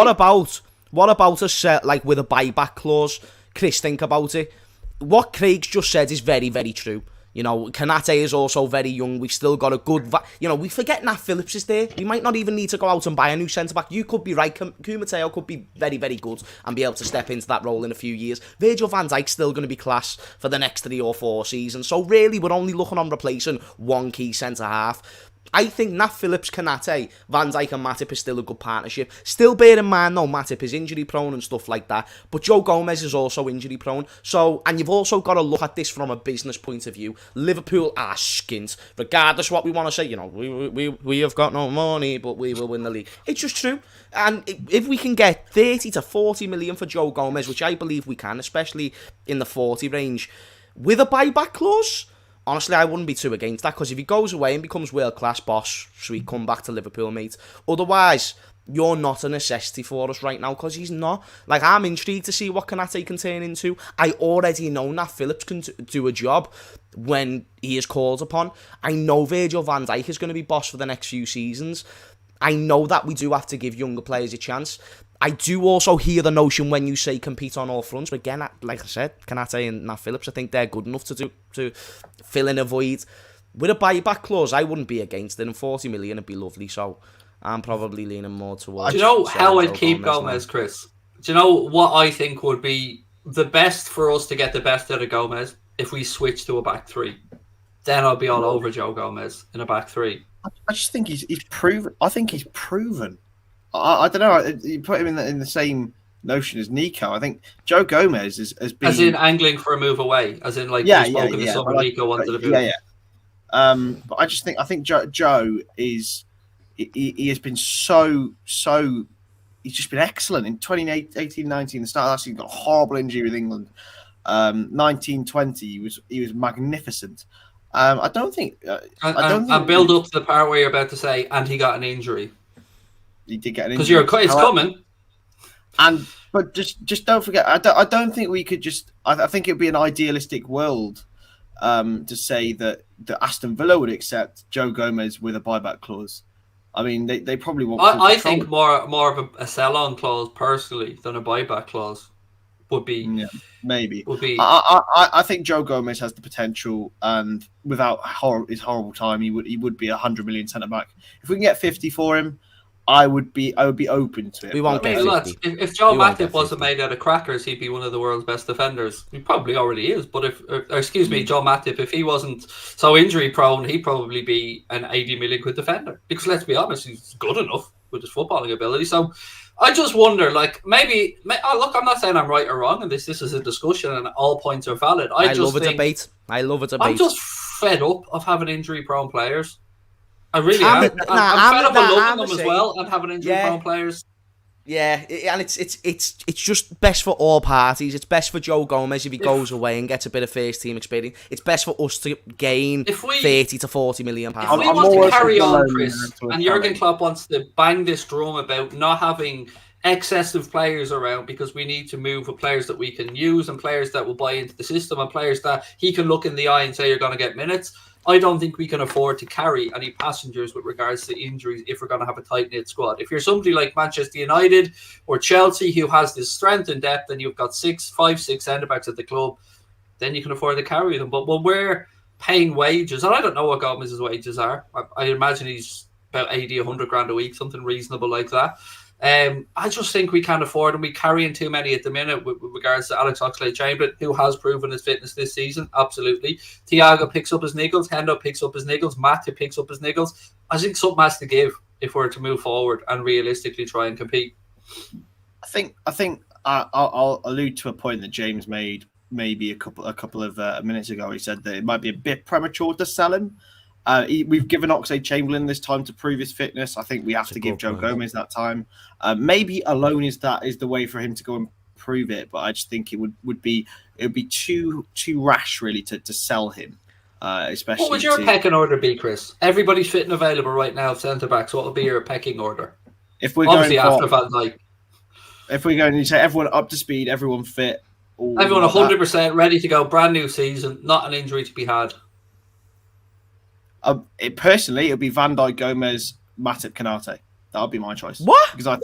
What about a set like with a buyback clause? Chris, think about it. What Craig's just said is very, very true. You know, Kanate is also very young. We've still got a good... we forget Nat Phillips is there. We might not even need to go out and buy a new centre-back. You could be right. Kumateo could be very, very good and be able to step into that role in a few years. Virgil van Dijk's still going to be class for the next 3 or 4 seasons. So really, we're only looking on replacing one key centre-half. I think Nat Phillips, Kanate, Van Dijk and Matip is still a good partnership. Still bear in mind, though, Matip is injury prone and stuff like that. But Joe Gomez is also injury prone. So, and you've also got to look at this from a business point of view. Liverpool are skint. Regardless what we want to say, we have got no money, but we will win the league. It's just true. And if we can get 30 to 40 million for Joe Gomez, which I believe we can, especially in the 40 range, with a buyback clause... Honestly, I wouldn't be too against that, because if he goes away and becomes world-class boss, so he come back to Liverpool, mate. Otherwise, you're not a necessity for us right now, because he's not. Like, I'm intrigued to see what Kanate can turn into. I already know Nat Phillips can do a job when he is called upon. I know Virgil van Dijk is going to be boss for the next few seasons. I know that we do have to give younger players a chance. I do also hear the notion when you say compete on all fronts. But again, like I said, Kanate and Nat Phillips, I think they're good enough to fill in a void. With a buyback clause, I wouldn't be against it, and 40 million would be lovely. So I'm probably leaning more towards... Do you know how I'd keep Gomez, Chris? Do you know what I think would be the best for us to get the best out of Gomez? If we switch to a back three, then I'll be all over Joe Gomez in a back three. I just think he's proven. I think he's proven. I don't know. You put him in the same notion as Nico. I think Joe Gomez has been... As in angling for a move away. As in, like, we spoke in the summer, Nico wanted to move. But I think Joe is... He has been so... He's just been excellent. In 2018-19, the start of last season, got a horrible injury with England. 19-20, he was magnificent. I don't think... and build up to the part where you're about to say, and he got an injury. He did get an injury. Because it's coming. But just don't forget, I don't think we could just... I think it would be an idealistic world to say that Aston Villa would accept Joe Gomez with a buyback clause. I mean, they probably won't... I think more of a sell-on clause, personally, than a buyback clause would be... Yeah, maybe. Would be... I think Joe Gomez has the potential, and without his horrible time, he would be 100 million centre-back. If we can get 50 for him, I would be open to it. We won't get 50. If Joe Matip wasn't made out of crackers, he'd be one of the world's best defenders. He probably already is. But Joe Matip, if he wasn't so injury prone, he'd probably be an 80 million quid defender. Because let's be honest, he's good enough with his footballing ability. So I just wonder, like, look, I'm not saying I'm right or wrong, and this is a discussion, and all points are valid. I love a debate. I'm just fed up of having injury prone players. I really am. I'm fed up of loving them as well and having injury-prone players. Yeah, and it's just best for all parties. It's best for Joe Gomez if he goes away and gets a bit of first-team experience. It's best for us to gain 30 to 40 million pounds. If we want to carry on, Chris, and Jurgen Klopp wants to bang this drum about not having excessive players around because we need to move with players that we can use and players that will buy into the system and players that he can look in the eye and say you're going to get minutes, I don't think we can afford to carry any passengers with regards to injuries if we're going to have a tight-knit squad. If you're somebody like Manchester United or Chelsea who has this strength and depth and you've got 5, 6 centre-backs at the club, then you can afford to carry them. But when we're paying wages, and I don't know what Gomez's wages are, I imagine he's about 80, 100 grand a week, something reasonable like that. I just think we can't afford them. We carrying too many at the minute with regards to Alex Oxlade-Chamberlain, who has proven his fitness this season. Absolutely. Thiago picks up his niggles. Hendo picks up his niggles. Matip picks up his niggles. I think something has to give if we're to move forward and realistically try and compete. I think I'll allude to a point that James made maybe a couple of minutes ago. He said that it might be a bit premature to sell him. We've given Oxlade-Chamberlain this time to prove his fitness. I think we have to give Joe Gomez that time. Maybe alone is the way for him to go and prove it. But I just think it would be too rash really to sell him. Especially. What would your pecking order be, Chris? Everybody's fit and available right now, centre backs. What would be your pecking order? If we're obviously going after Van Dijk. If we're going to say everyone up to speed, everyone fit, everyone 100% ready to go, brand new season, not an injury to be had. Personally, it'll be Van Dijk, Gomez, Matip, Kanate. That would be my choice. What? Because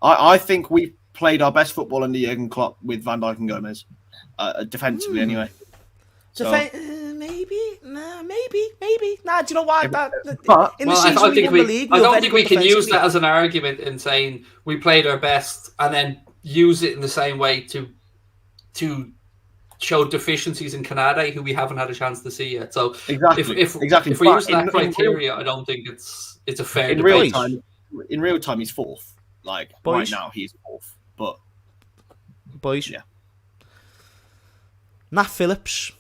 I think we played our best football under Jurgen Klopp with Van Dijk and Gomez, defensively anyway. Maybe. Nah, do you know what? But In the season we won the league, I we were don't very think good we can use defensively. that as an argument in saying we played our best and then use it in the same way to show deficiencies in Canada, who we haven't had a chance to see yet. So exactly. if But we're using that criteria, I don't think it's a fair in debate. real time, he's fourth. Like right Boys. now, he's fourth. But Boys. Yeah. Nat Phillips.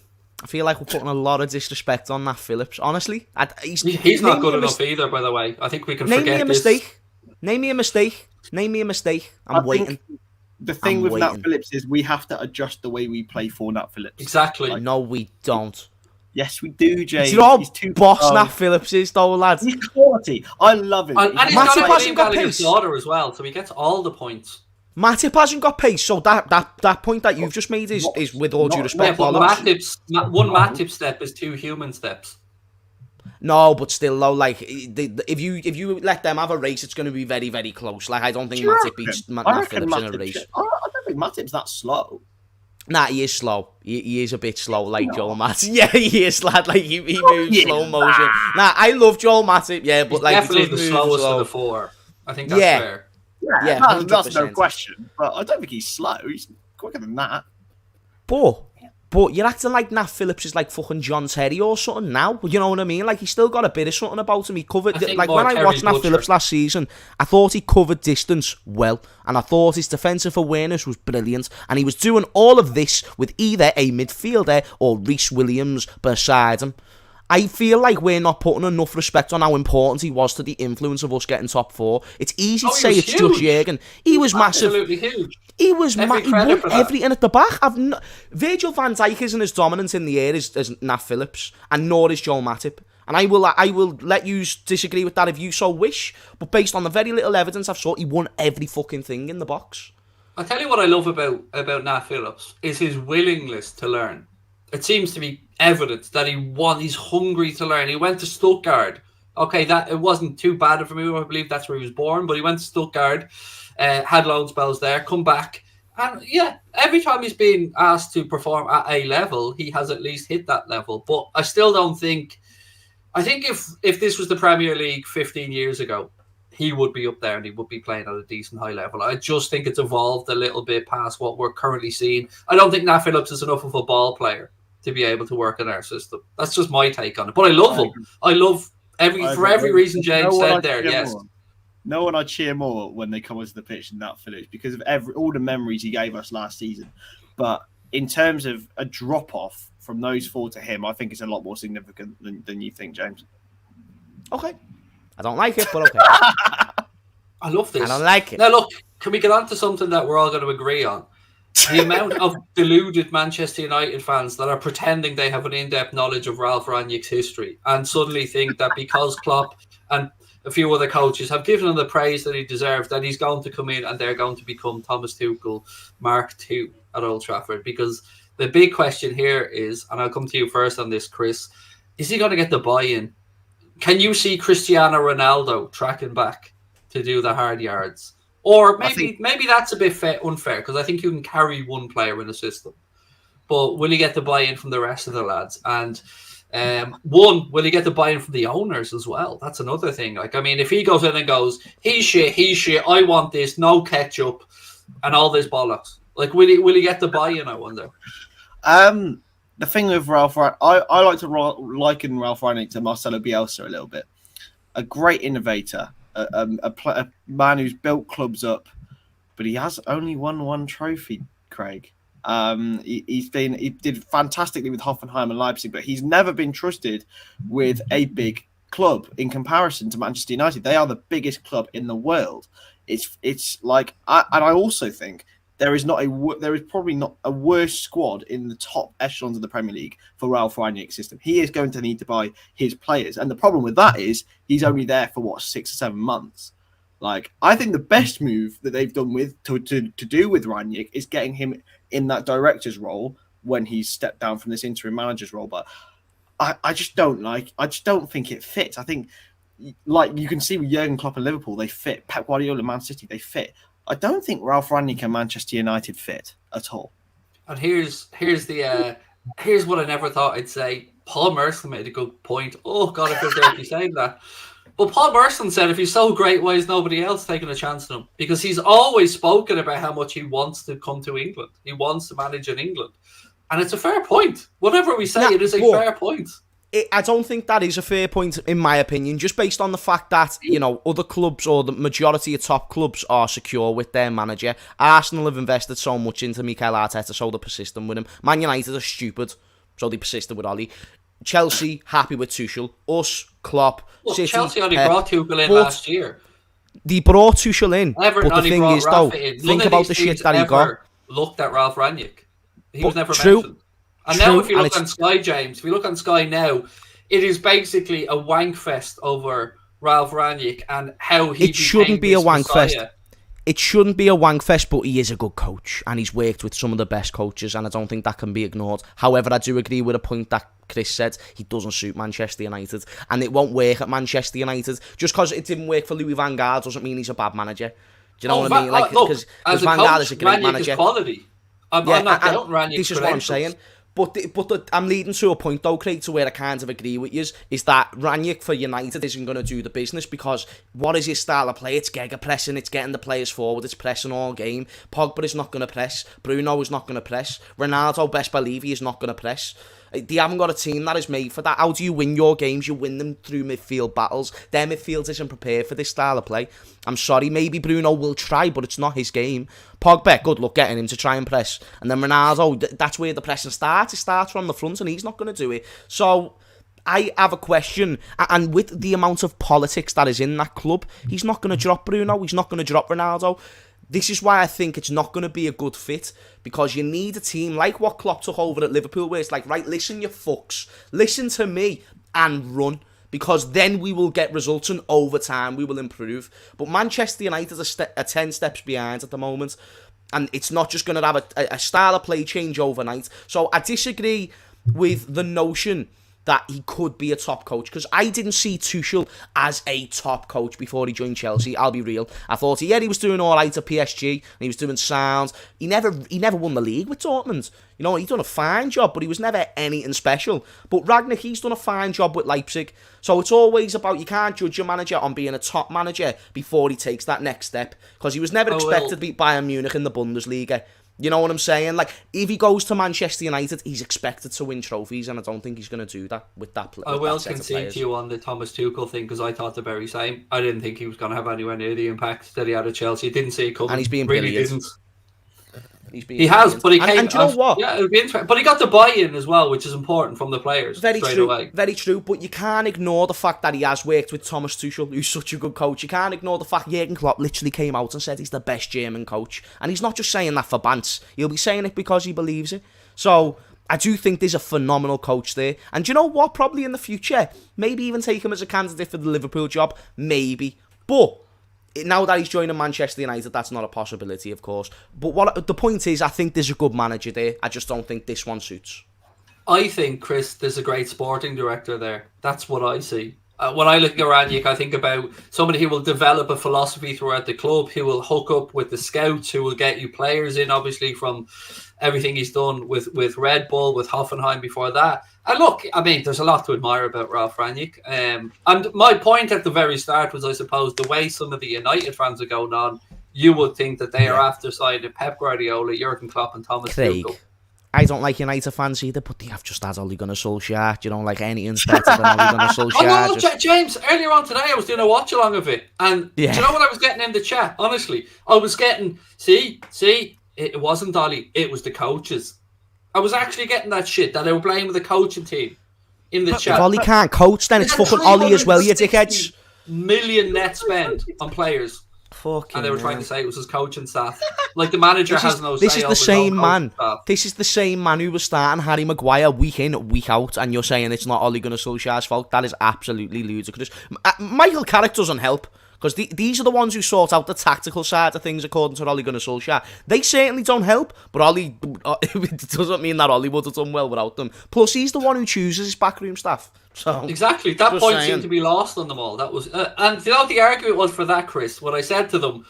I feel like we're putting a lot of disrespect on Nat Phillips. Honestly, He's not good enough either, by the way. I think we can Name forget me a this. mistake. Name me a mistake. I'm waiting. The thing I'm with waiting. Nat Phillips is we have to adjust the way we play for Nat Phillips. Exactly. No, we don't. Yes, we do, Jay. Do you know how He's too boss Nat Phillips is, though, lads? He's quality. I love him. And he's Matip got hasn't a got Gallagher's pace. daughter as well, so he gets all the points. Matip hasn't got pace, so that point that you've just made is with all due Yeah, respect. but bollocks. one Matip step is 2 human steps. No, but still, though, like if you let them have a race, it's going to be very, very close. Like I don't think Matip beats Nat Phillips in a race. I don't think Matip's that slow. Nah, he is slow. He is a bit slow, like Joel Matip. Yeah, he is, lad. Like he moves slow motion. Nah, I love Joel Matip. Yeah, but He's like definitely he the does move slowest slow. of the 4. I think that's Yeah. fair. Yeah, that's no 100%. question. But I don't think he's slow. He's quicker than that. But you're acting like Nat Phillips is like fucking John Terry or something now. You know what I mean? Like he's still got a bit of something about him. He covered I think like more when I Terry watched Nat Butcher. Phillips last season, I thought he covered distance well, and I thought his defensive awareness was brilliant, and he was doing all of this with either a midfielder or Reece Williams beside him. I feel like we're not putting enough respect on how important he was to the influence of us getting top 4. It's easy to he say was it's huge. just Jurgen. He was massive. Absolutely huge. He was Every he credit won for that. everything at the back. Virgil van Dijk isn't as dominant in the air as Nat Phillips, and nor is Joel Matip. And I will let you disagree with that if you so wish. But based on the very little evidence I've saw, he won every fucking thing in the box. I'll tell you what I love about Nat Phillips is his willingness to learn. It seems to be evident that he's hungry to learn. He went to Stuttgart. Okay, that it wasn't too bad for me. I believe that's where he was born, but he went to Stuttgart, had loan spells there, come back. And yeah, every time he's been asked to perform at a level, he has at least hit that level. But I still don't think... I think if this was the Premier League 15 years ago, he would be up there and he would be playing at a decent high level. I just think it's evolved a little bit past what we're currently seeing. I don't think Nat Phillips is enough of a ball player to be able to work in our system. That's just my take on it. But I love him. I love for every reason James said there, yes. No one I cheer more when they come onto the pitch than Nat Phillips because of all the memories he gave us last season. But in terms of a drop-off from those 4 to him, I think it's a lot more significant than you think, James. Okay. I don't like it, but okay. I love this. I don't like it. Now look, can we get on to something that we're all going to agree on? The amount of deluded Manchester United fans that are pretending they have an in-depth knowledge of Ralph Rangnick's history and suddenly think that because Klopp and a few other coaches have given him the praise that he deserves, that he's going to come in and they're going to become Thomas Tuchel Mark II at Old Trafford. Because the big question here is, and I'll come to you first on this, Chris, is he going to get the buy-in? Can you see Cristiano Ronaldo tracking back to do the hard yards? Or maybe that's a bit unfair because I think you can carry one player in a system. But will he get the buy-in from the rest of the lads? And will he get the buy-in from the owners as well? That's another thing. Like, I mean, if he goes in and goes, he's shit, I want this, no ketchup, and all this bollocks. Like, will he get the buy-in, I wonder? The thing with Ralph Rangnick, I like to liken Ralph Rangnick to Marcelo Bielsa a little bit. A great innovator. A man who's built clubs up, but he has only won 1 trophy, Craig. He did fantastically with Hoffenheim and Leipzig, but he's never been trusted with a big club in comparison to Manchester United. They are the biggest club in the world. It's like, and I also think there is probably not a worse squad in the top echelons of the Premier League for Ralph Rangnick's system. He is going to need to buy his players. And the problem with that is he's only there for 6 or 7 months. Like, I think the best move that they've done to do with Rangnick is getting him in that director's role when he's stepped down from this interim manager's role. But I just don't think it fits. I think, like you can see with Jurgen Klopp and Liverpool, they fit. Pep Guardiola and Man City, they fit. I don't think Ralph Rangnick and Manchester United fit at all. And here's the Here's what I never thought I'd say. Paul Merson made a good point. Oh, God, I feel dirty saying that. But Paul Merson said if he's so great, why is nobody else taking a chance on him? Because he's always spoken about how much he wants to come to England. He wants to manage in England. And it's a fair point. Whatever we say, it is a fair point. I don't think that is a fair point, in my opinion, just based on the fact that, you know, other clubs or the majority of top clubs are secure with their manager. Arsenal have invested so much into Mikel Arteta, so they're persistent with him. Man United are stupid, so they persisted with Ollie. Chelsea, happy with Tuchel. Us, Klopp, Well, City, Chelsea only brought Tuchel in last year. They brought Tuchel in, Everton but the thing is, though, think about the shit that he got. Looked at Ralph Rangnick. He was never true. mentioned. And now if you look on Sky, James, if you look on Sky now, it is basically a wank fest over Ralph Rangnick and how he It shouldn't be a wank fest. Messiah. It shouldn't be a wank fest, but he is a good coach, and he's worked with some of the best coaches, and I don't think that can be ignored. However, I do agree with a point that Chris said. He doesn't suit Manchester United, and it won't work at Manchester United. Just because it didn't work for Louis van Gaal doesn't mean he's a bad manager. Do you know what I mean? Like, because Van Gaal is a great manager. Quality. I'm not doubting Rangnick's this is what I'm saying. But I'm leading to a point, though, Craig, to where I kind of agree with you, is that Rangnick for United isn't going to do the business, because what is his style of play? It's gegenpressing, it's getting the players forward, it's pressing all game. Pogba is not going to press, Bruno is not going to press, Ronaldo, best believe he is not going to press. They haven't got a team that is made for that. How do you win your games? You win them through midfield battles. Their midfield isn't prepared for this style of play. I'm sorry, maybe Bruno will try, but it's not his game. Pogba, good luck getting him to try and press. And then Ronaldo, that's where the pressing starts. It starts from the front, and he's not going to do it. So I have a question, and with the amount of politics that is in that club, he's not going to drop Bruno, he's not going to drop Ronaldo. This is why I think it's not going to be a good fit, because you need a team like what Klopp took over at Liverpool, where it's like, right, listen, you fucks, listen to me and run, because then we will get results, and over time we will improve. But Manchester United are 10 steps behind at the moment, and it's not just going to have a style of play change overnight. So I disagree with the notion that he could be a top coach, because I didn't see Tuchel as a top coach before he joined Chelsea. I'll be real. I thought he was doing all right at PSG, and he was doing sound. He never won the league with Dortmund. You know, he done a fine job, but he was never anything special. But Rangnick, he's done a fine job with Leipzig. So it's always about, you can't judge your manager on being a top manager before he takes that next step, because he was never expected to beat Bayern Munich in the Bundesliga. You know what I'm saying? Like, if he goes to Manchester United, he's expected to win trophies, and I don't think he's going to do that with that player. I will concede to you on the Thomas Tuchel thing, because I thought the very same. I didn't think he was going to have anywhere near the impact that he had at Chelsea. Didn't see it coming. And he's being really brilliant. didn't. He has, but he came. And do you know what? Yeah, it would be interesting. But he got the buy-in as well, which is important from the players. Very straight true. Away. Very true. But you can't ignore the fact that he has worked with Thomas Tuchel, who's such a good coach. You can't ignore the fact Jurgen Klopp literally came out and said he's the best German coach, and he's not just saying that for bants. He'll be saying it because he believes it. So I do think there's a phenomenal coach there. And do you know what? Probably in the future, maybe even take him as a candidate for the Liverpool job. Maybe, but now that he's joining Manchester United, that's not a possibility, of course. But what the point is, I think there's a good manager there. I just don't think this one suits. I think, Chris, there's a great sporting director there. That's what I see. When I look at Rangnick, I think about somebody who will develop a philosophy throughout the club, who will hook up with the scouts, who will get you players in, obviously, from everything he's done with Red Bull, with Hoffenheim before that. And look, I mean, there's a lot to admire about Ralph Rangnick. And my point at the very start was, I suppose, the way some of the United fans are going on, you would think that they are after signing Pep Guardiola, Jurgen Klopp and Thomas Tuchel. I don't like United fans either, but they have just had Ole Gunnar Solskjaer. You don't like anything better than Ole Gunnar Solskjaer. No, James, earlier on today I was doing a watch-along of it. And do you know what I was getting in the chat? Honestly, I was getting, see, it wasn't Ollie, it was the coaches. I was actually getting that shit, that they were playing with the coaching team in the chat. If Ollie can't coach, then it's fucking Ollie as well, you dickheads. Million net spend on players. Fucking and they were trying to say it was his coaching staff. Like, the manager has no say. This is the same man. This is the same man who was starting Harry Maguire week in, week out, and you're saying it's not Ole Gunnar Solskjaer's fault. That is absolutely ludicrous. Michael Carrick doesn't help, because these are the ones who sort out the tactical side of things, according to Ole Gunnar Solskjaer. They certainly don't help, but Ollie it doesn't mean that Ollie would have done well without them. Plus, he's the one who chooses his backroom staff. So exactly, that point seemed to be lost on them all. That was, and you know what the argument was for that, Chris? What I said to them,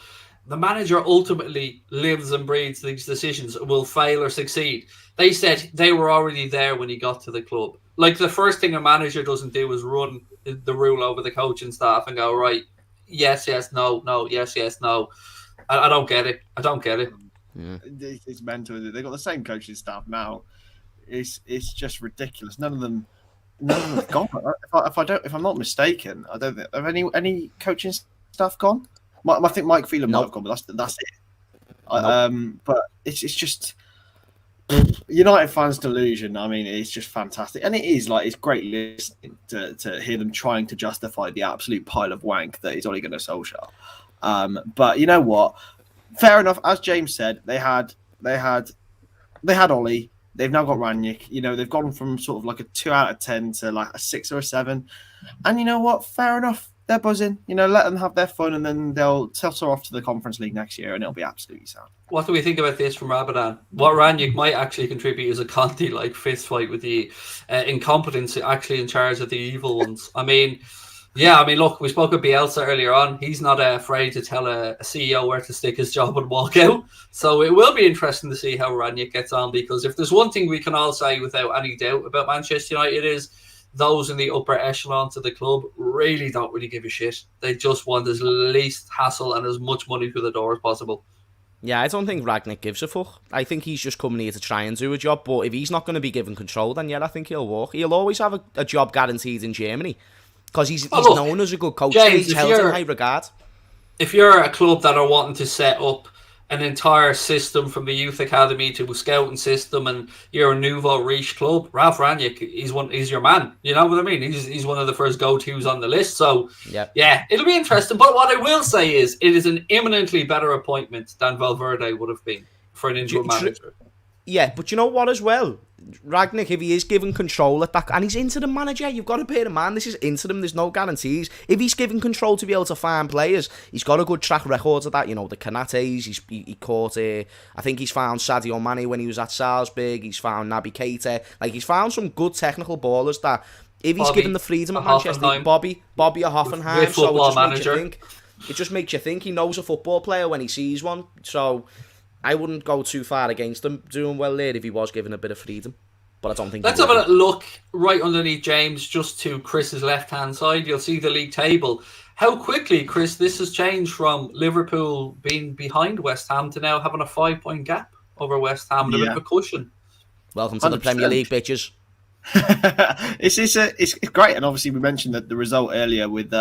the manager ultimately lives and breathes these decisions, will fail or succeed. They said they were already there when he got to the club. Like, the first thing a manager doesn't do is run the rule over the coaching staff and go, right, yes, no, yes, no. I don't get it. I don't get it. Yeah. It's mental. They've got the same coaching staff now. It's just ridiculous. None of them have gone. If I'm not mistaken, I don't think have any coaching staff gone. I think Mike Phelan might have gone, but that's it. But it's just United fans' delusion. I mean, it's just fantastic, and it is it's great listening to hear them trying to justify the absolute pile of wank that is Ole Gunnar Solskjaer. But you know what? Fair enough. As James said, they had Ollie. They've now got Rangnick. You know, they've gone from sort of like a 2 out of 10 to like a 6 or a 7. And you know what? Fair enough. They're buzzing. You know, let them have their fun, and then they'll tussle off to the Conference League next year, and it'll be absolutely sound. What do we think about this from Ramadan? What Rangnick might actually contribute is a Conte-like fist fight with the incompetence actually in charge of the evil ones. I mean, look, we spoke of Bielsa earlier on. He's not afraid to tell a CEO where to stick his job and walk out. So it will be interesting to see how Rangnick gets on, because if there's one thing we can all say without any doubt about Manchester United is those in the upper echelons of the club really don't really give a shit. They just want as least hassle and as much money through the door as possible. Yeah, I don't think Rangnick gives a fuck. I think he's just coming here to try and do a job, but if he's not going to be given control, then I think he'll walk. He'll always have a job guaranteed in Germany, because he's known as a good coach. James, he's held in high regard. If you're a club that are wanting to set up an entire system from the youth academy to a scouting system, and you're a nouveau riche club, Ralph Rangnick, he's your man. You know what I mean? He's one of the first go-tos on the list. So yeah, it'll be interesting. But what I will say is, it is an imminently better appointment than Valverde would have been for an interim manager. Yeah, but you know what as well? Rangnick, if he is given control at that, and he's interim manager, you've got to bear in mind this is interim, there's no guarantees. If he's given control to be able to find players, he's got a good track record of that. You know, the Kanates, he caught I think he's found Sadio Mane when he was at Salzburg, he's found Naby Keita. Like, he's found some good technical ballers that, if he's given the freedom at Manchester, Bobby a Hoffenheim, so it just makes you think he knows a football player when he sees one. So I wouldn't go too far against him doing well there if he was given a bit of freedom. But I don't think. Let's have a look right underneath James, just to Chris's left-hand side. You'll see the league table. How quickly, Chris, this has changed from Liverpool being behind West Ham to now having a 5-point gap over West Ham and a bit of a cushion. Welcome to 100%. The Premier League, bitches. It's great, and obviously we mentioned that the result earlier with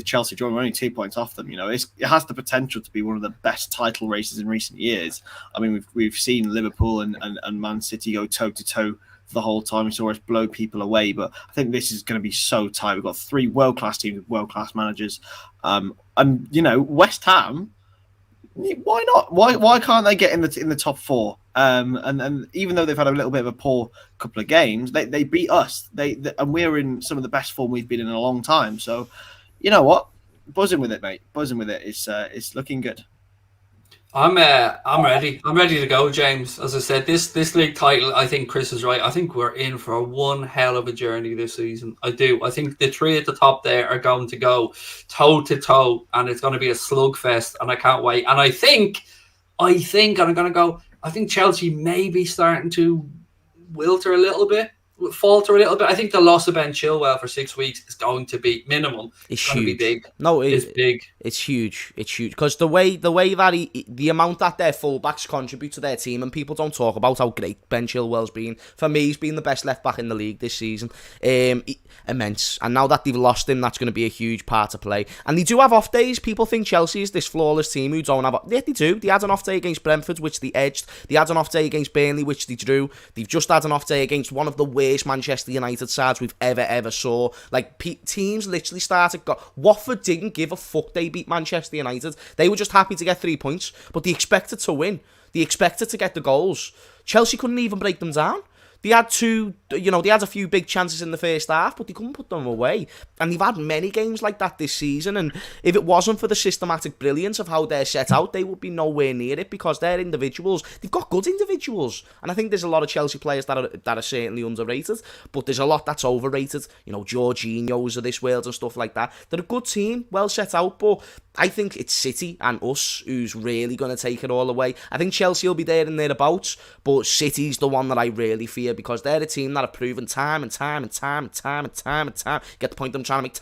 Chelsea drawing, only 2 points off them. You know, it has the potential to be one of the best title races in recent years. I mean, we've seen Liverpool and Man City go toe to toe for the whole time. We saw us blow people away, but I think this is going to be so tight. We've got 3 world-class teams with world-class managers, and you know, West Ham. Why not? Why can't they get in the top 4? And even though they've had a little bit of a poor couple of games, they beat us. And we're in some of the best form we've been in a long time. So, you know what? Buzzing with it, mate. Buzzing with it. It's looking good. I'm ready. I'm ready to go, James. As I said, this league title, I think Chris is right. I think we're in for one hell of a journey this season. I do. I think the 3 at the top there are going to go toe to toe, and it's going to be a slugfest, and I can't wait. And I think, and I'm going to go, I think Chelsea may be starting to falter a little bit. I think the loss of Ben Chilwell for 6 weeks is going to be minimum. It's going huge. To be big. No, it's big. It's huge. It's huge because the way that the amount that their fullbacks contribute to their team, and people don't talk about how great Ben Chilwell's been. For me, he's been the best left back in the league this season. Immense. And now that they've lost him, that's going to be a huge part to play. And they do have off days. People think Chelsea is this flawless team who don't have. Yeah, they do. They had an off day against Brentford, which they edged. They had an off day against Burnley, which they drew. They've just had an off day against one of the worst Manchester United sides we've ever saw. Like, teams literally started. Watford didn't give a fuck. They beat Manchester United. They were just happy to get 3 points, but they expected to win. They expected to get the goals. Chelsea couldn't even break them down. They had a few big chances in the first half, but they couldn't put them away. And they've had many games like that this season. And if it wasn't for the systematic brilliance of how they're set out, they would be nowhere near it because they're individuals. They've got good individuals. And I think there's a lot of Chelsea players that are certainly underrated, but there's a lot that's overrated. You know, Jorginho's of this world and stuff like that. They're a good team, well set out, but I think it's City and us who's really going to take it all away. I think Chelsea will be there and thereabouts, but City's the one that I really fear because they're a team that have proven time and time, get the point I'm trying to make,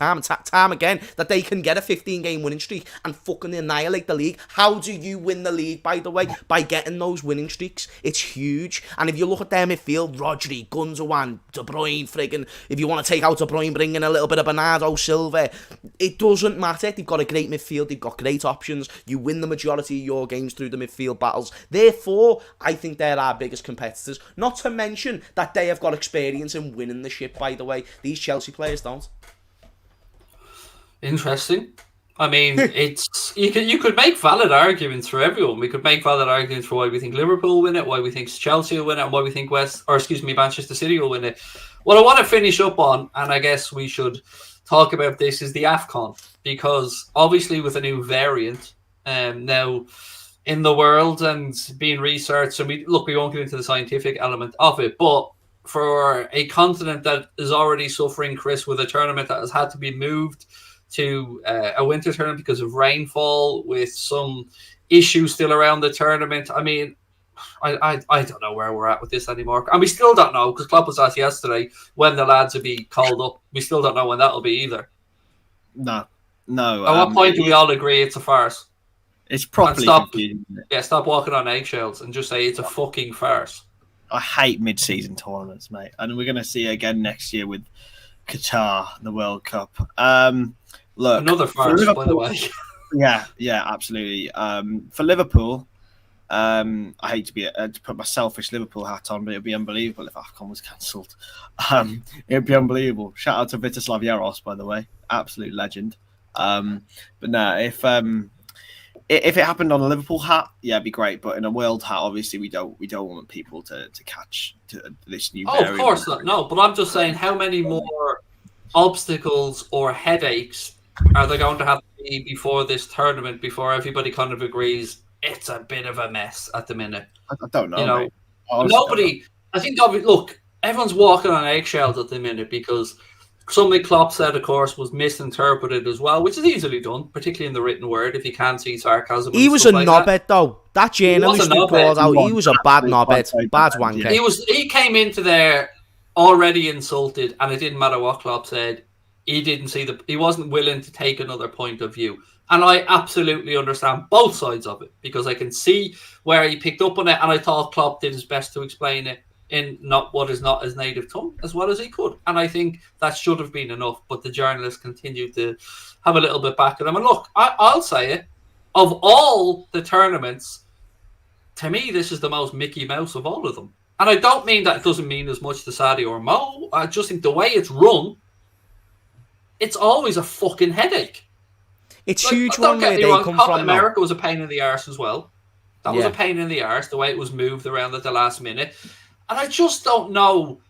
time again, that they can get a 15-game winning streak and fucking annihilate the league. How do you win the league, by the way? By getting those winning streaks. It's huge. And if you look at their midfield, Rodri, Gundogan, De Bruyne, friggin', if you want to take out De Bruyne, bring in a little bit of Bernardo Silva, it doesn't matter. They've got a great midfield. They've got great options. You win the majority of your games through the midfield battles. Therefore, I think they're our biggest competitors. Not to mention that they have got experience in winning the ship, by the way. These Chelsea players don't. Interesting. I mean, it's you could make valid arguments for everyone. We could make valid arguments for why we think Liverpool will win it, why we think Chelsea will win it, and why we think Manchester City will win it. What I want to finish up on, and I guess we should talk about this, is the AFCON, because obviously with a new variant now in the world and being researched, and we won't get into the scientific element of it, but for a continent that is already suffering, Chris, with a tournament that has had to be moved to a winter tournament because of rainfall, with some issues still around the tournament. I mean, I don't know where we're at with this anymore. And we still don't know, because Klopp was asked yesterday when the lads will be called up. We still don't know when that'll be either. No. At what point do we all agree it's a farce? It's properly confusing. Yeah, stop walking on eggshells and just say it's a fucking farce. I hate mid-season tournaments, mate. And we're going to see it again next year with Qatar, the World Cup. Look, another farce, by the way. Yeah, absolutely. For Liverpool, I hate to put my selfish Liverpool hat on, but it'd be unbelievable if AFCON was cancelled. It'd be unbelievable. Shout out to Vitoslav Jaros, by the way, absolute legend. But no, if it happened on a Liverpool hat, yeah, it'd be great. But in a world hat, obviously, we don't want people to catch this new. Of course not. No, but I'm just saying, how many more obstacles or headaches are there going to have to be before this tournament, before everybody kind of agrees it's a bit of a mess at the minute? I don't know. You know, nobody. I think. Look, everyone's walking on eggshells at the minute because something Klopp said, of course, was misinterpreted as well, which is easily done, particularly in the written word. If you can't see sarcasm, he was a knobhead, though. That journalist who called out, he was a bad knobhead, bad wanker. He came into there already insulted, and it didn't matter what Klopp said. He wasn't willing to take another point of view. And I absolutely understand both sides of it, because I can see where he picked up on it, and I thought Klopp did his best to explain it in not what is not his native tongue as well as he could. And I think that should have been enough, but the journalists continued to have a little bit back at him. And look, I'll say it, of all the tournaments, to me, this is the most Mickey Mouse of all of them. And I don't mean that it doesn't mean as much to Sadio or Mo. I just think the way it's run, it's always a fucking headache. It's huge one where they come from. America was a pain in the arse as well. That was a pain in the arse, the way it was moved around at the last minute. And I just don't know,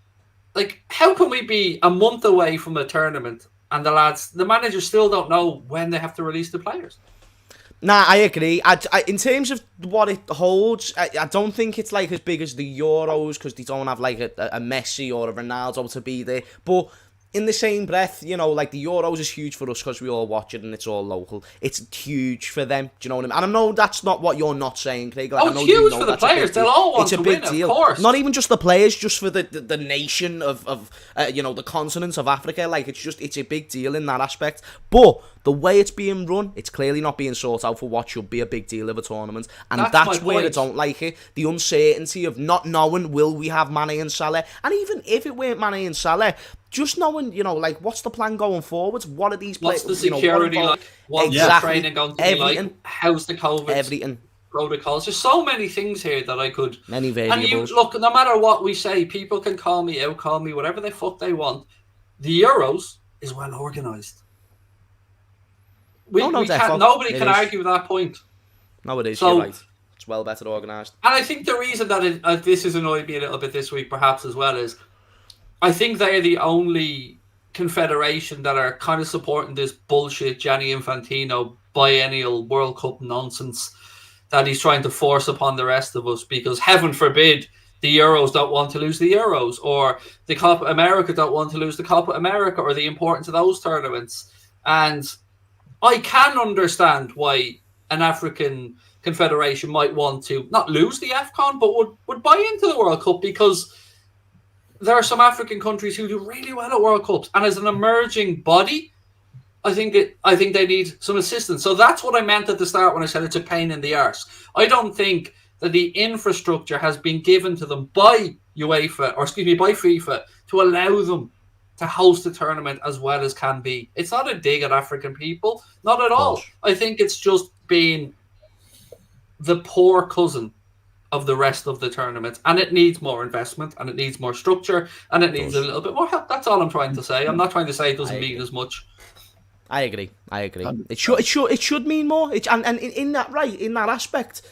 like, how can we be a month away from a tournament and the managers still don't know when they have to release the players? Nah, I agree. I in terms of what it holds, I don't think it's like as big as the Euros, because they don't have like a Messi or a Ronaldo to be there. But in the same breath, you know, like the Euros is huge for us because we all watch it and it's all local. It's huge for them. Do you know what I mean? And I know that's not what you're not saying, Craig. Like, I know it's huge for the players. They'll all want to win, of course. Not even just the players, just for the nation of you know, the continent of Africa. Like, it's a big deal in that aspect. But the way it's being run, it's clearly not being sought out for what should be a big deal of a tournament. And that's where I don't like it. The uncertainty of not knowing, will we have Mane and Salah? And even if it weren't Mane and Salah, just knowing, you know, like, what's the plan going forwards? What are these players? What's the security like? What's the training going to be like? How's the COVID protocols? There's so many things here that I could... Many variables. And look, no matter what we say, people can call me out, call me whatever the fuck they want. The Euros is well organised. Nobody can argue with that point. No, it is. You're right. It's well better organised. And I think the reason that this has annoyed me a little bit this week, perhaps as well, is I think they're the only confederation that are kind of supporting this bullshit Gianni Infantino biennial World Cup nonsense that he's trying to force upon the rest of us, because heaven forbid the Euros don't want to lose the Euros, or the Copa America don't want to lose the Copa America, or the importance of those tournaments. And I can understand why an African confederation might want to not lose the AFCON, but would buy into the World Cup, because there are some African countries who do really well at World Cups, and as an emerging body, I think they need some assistance. So that's what I meant at the start when I said it's a pain in the arse. I don't think that the infrastructure has been given to them by by FIFA to allow them to host a tournament as well as can be. It's not a dig at African people, not at all. I think it's just being the poor cousin of the rest of the tournament, and it needs more investment, and it needs more structure, and it needs a little bit more help. That's all I'm trying to say. I'm not trying to say it doesn't mean as much. I agree. It should mean more. And in that aspect,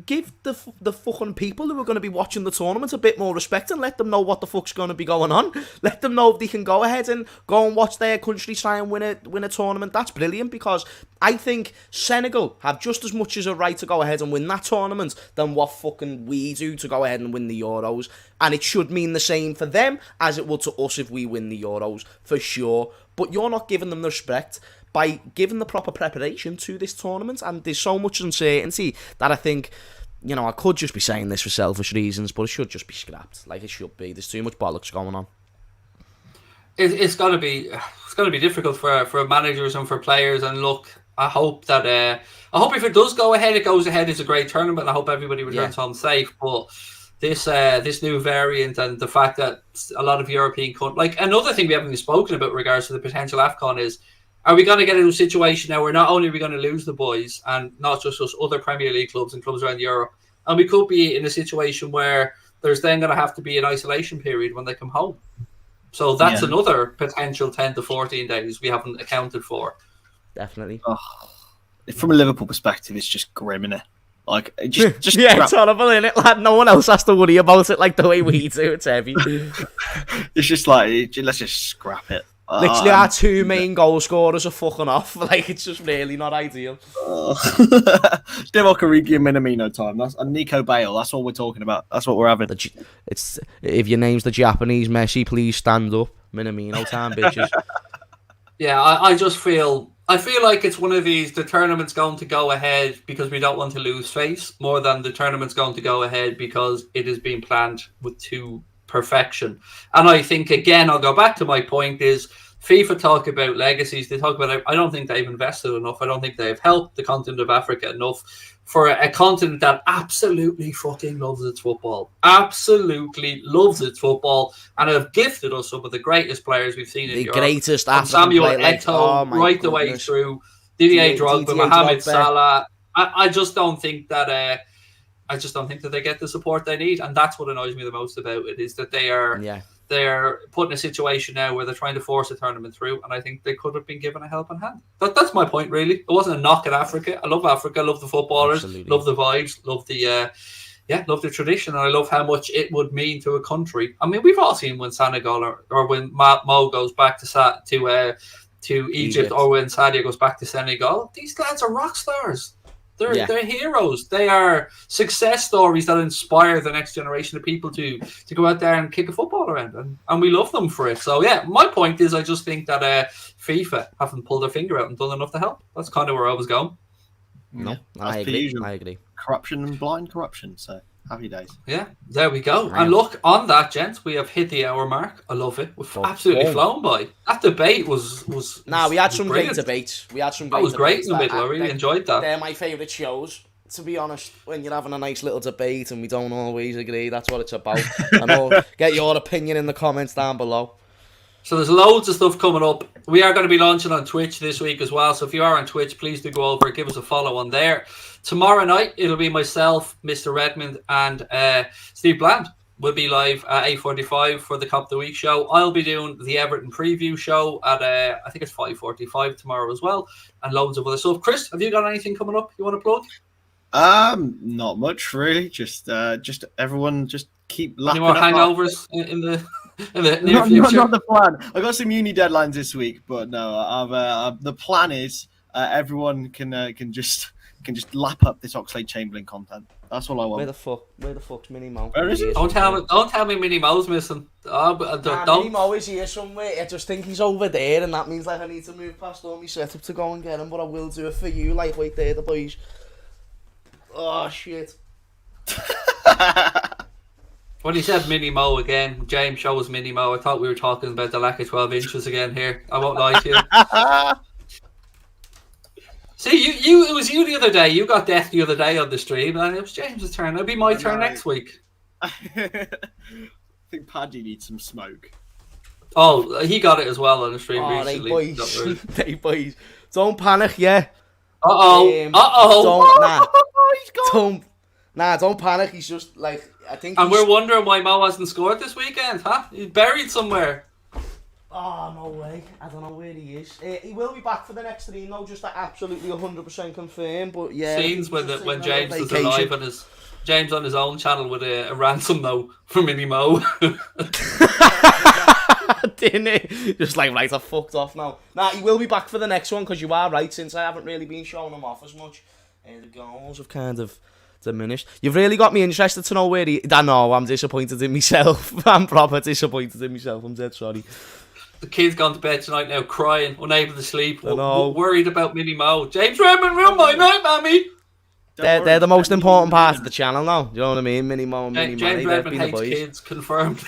give the fucking people who are going to be watching the tournament a bit more respect, and let them know what the fuck's going to be going on. Let them know if they can go ahead and go and watch their country try and win a tournament. That's brilliant, because I think Senegal have just as much as a right to go ahead and win that tournament than what fucking we do to go ahead and win the Euros. And it should mean the same for them as it would to us if we win the Euros, for sure. But you're not giving them the respect by giving the proper preparation to this tournament, and there's so much uncertainty that I think, I could just be saying this for selfish reasons, but it should just be scrapped. Like it should be. There's too much bollocks going on. It's gonna be difficult for managers and for players. And look, I hope if it does go ahead, it goes ahead. It's a great tournament. I hope everybody returns home safe. But this new variant and the fact that a lot of European countries, like another thing we haven't even spoken about in regards to the potential AFCON is, are we going to get into a situation now where not only are we going to lose the boys and not just us, other Premier League clubs and clubs around Europe, and we could be in a situation where there's then going to have to be an isolation period when they come home. So that's another potential 10 to 14 days we haven't accounted for. Definitely. From a Liverpool perspective, it's just grim, innit? Like, just it's horrible, innit? Like, no one else has to worry about it like the way we do. It's heavy. It's just like, let's just scrap it. Literally, our two main goal scorers are fucking off. Like, it's just really not ideal. Divock Origi and Minamino time. And Nico Bale. That's all we're talking about. That's what we're having. If your name's the Japanese Messi, please stand up. Minamino time, bitches. Yeah, I feel like it's one of these, the tournament's going to go ahead because we don't want to lose face, more than the tournament's going to go ahead because it is being planned to perfection. And I think, again, I'll go back to my point is, FIFA talk about legacies. They talk about, I don't think they've invested enough. I don't think they've helped the continent of Africa enough for a continent that absolutely fucking loves its football. Absolutely loves its football, and have gifted us some of the greatest players we've seen in Europe. The greatest African Samuel Eto'o, right the way through Didier Drogba, Mohamed Salah. I just don't think that they get the support they need, and that's what annoys me the most about it, is that they're put in a situation now where they're trying to force a tournament through, and I think they could have been given a helping hand. That's my point, really. It wasn't a knock at Africa. I love Africa, love the footballers, love the vibes, love the tradition, and I love how much it would mean to a country. I mean, we've all seen when Senegal or when Mo goes back to Egypt, or when Sadio goes back to Senegal. These lads are rock stars. They're heroes. They are success stories that inspire the next generation of people to go out there and kick a football around, and we love them for it. So yeah, my point is, I just think that FIFA haven't pulled their finger out and done enough to help. That's kind of where I was going. No, I agree. Corruption and blind corruption. So happy days. Yeah, there we go. And look, on that, gents, we have hit the hour mark. I love it. We've absolutely flown by. That debate was. We had some great debates. That was great in the middle. I really enjoyed that. They're my favourite shows, to be honest. When you're having a nice little debate and we don't always agree, that's what it's about. And I'll get your opinion in the comments down below. So there's loads of stuff coming up. We are going to be launching on Twitch this week as well. So if you are on Twitch, please do go over, give us a follow on there. Tomorrow night, it'll be myself, Mr. Redmond, and Steve Bland will be live at 8:45 for the Cop of the Week show. I'll be doing the Everton preview show at, I think it's 5:45 tomorrow as well, and loads of other stuff. Chris, have you got anything coming up you want to plug? Not much really. Just everyone just keep lapping up. Any more hangovers in the near future? Not the plan. I got some uni deadlines this week, but no. The plan is everyone can just lap up this Oxlade-Chamberlain content. That's all I want. Where the fuck's Mini Mo? Where is he? Don't tell me Mini Mo's missing. Don't. Mini Mo is here somewhere. I just think he's over there, and that means like I need to move past all my setup to go and get him. But I will do it for you. Like, wait there, the boys. Oh shit. When he said Mini Mo again, James shows Mini Mo. I thought we were talking about the lack of 12 inches again here. I won't lie to you. See, it was you the other day. You got death the other day on the stream, and it was James's turn. It'll be my turn next week. I think Paddy needs some smoke. Oh, he got it as well on the stream They recently. boys. They boys. Don't panic, yeah. Don't panic. He's just like, I think. And we're wondering why Mo hasn't scored this weekend, huh? He's buried somewhere. Oh, no way. I don't know where he is. He will be back for the next stream, though, just to absolutely 100% confirm. But yeah. Scenes when James is alive on James on his own channel with a ransom note for Mini Mo. Didn't it? Just like, right, I fucked off now. Nah, he will be back for the next one, because you are right, since I haven't really been showing him off as much. The goals have kind of diminished. You've really got me interested to know where he... I know, I'm disappointed in myself. I'm proper disappointed in myself. I'm dead sorry. The kid's gone to bed tonight now, crying, unable to sleep, worried about Mini Mo. James Redmond, ruin my night, mammy. They're the most important part of the channel now. You know what I mean? Mini Mo and Mini James Manny, Redmond hates kids, confirmed.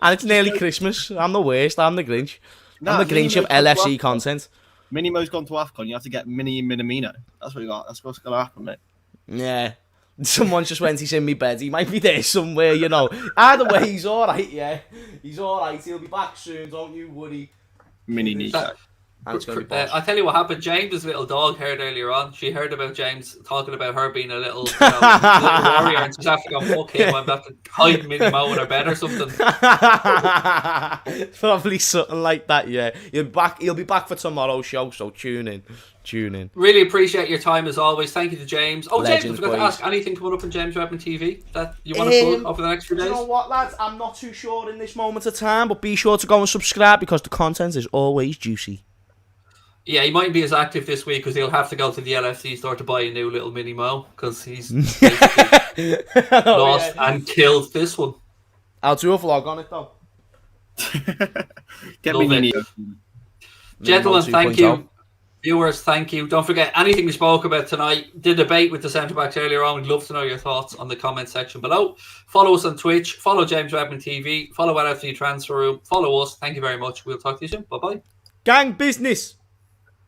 And it's nearly Christmas. I'm the worst. I'm the Grinch. I'm the Grinch of LFC content. Mini Mo's gone to AFCON. You have to get Mini and Minamino. That's what you got. That's what's going to happen, mate. Yeah. Someone just went, he's in my bed. He might be there somewhere, you know. Either way, he's alright, yeah. He's alright. He'll be back soon. Don't you worry. Mini Nico. And it's gonna be boss. I tell you what happened. James' little dog heard earlier on. She heard about James talking about her being a little, little warrior, and she's having to go fuck him. I'm have to hide Mini Mo in her bed or something. Probably something like that. Yeah, he'll be back for tomorrow's show. So tune in. Really appreciate your time as always. Thank you to James. Oh, Legends, James, I forgot to ask, anything coming up on James Redmond TV that you want to plug over the next few days? You know what, lads? I'm not too sure in this moment of time, but be sure to go and subscribe because the content is always juicy. Yeah, he mightn't be as active this week because he'll have to go to the LFC store to buy a new little Mini Mo because he's lost and killed this one. I'll do a vlog on it though. Get Mini. Gentlemen, thank you. Viewers, thank you. Don't forget anything we spoke about tonight. The debate with the centre backs earlier on. We'd love to know your thoughts on the comment section below. Follow us on Twitch. Follow James Redmond TV. Follow LFC Transfer Room. Follow us. Thank you very much. We'll talk to you soon. Bye bye. Gang business.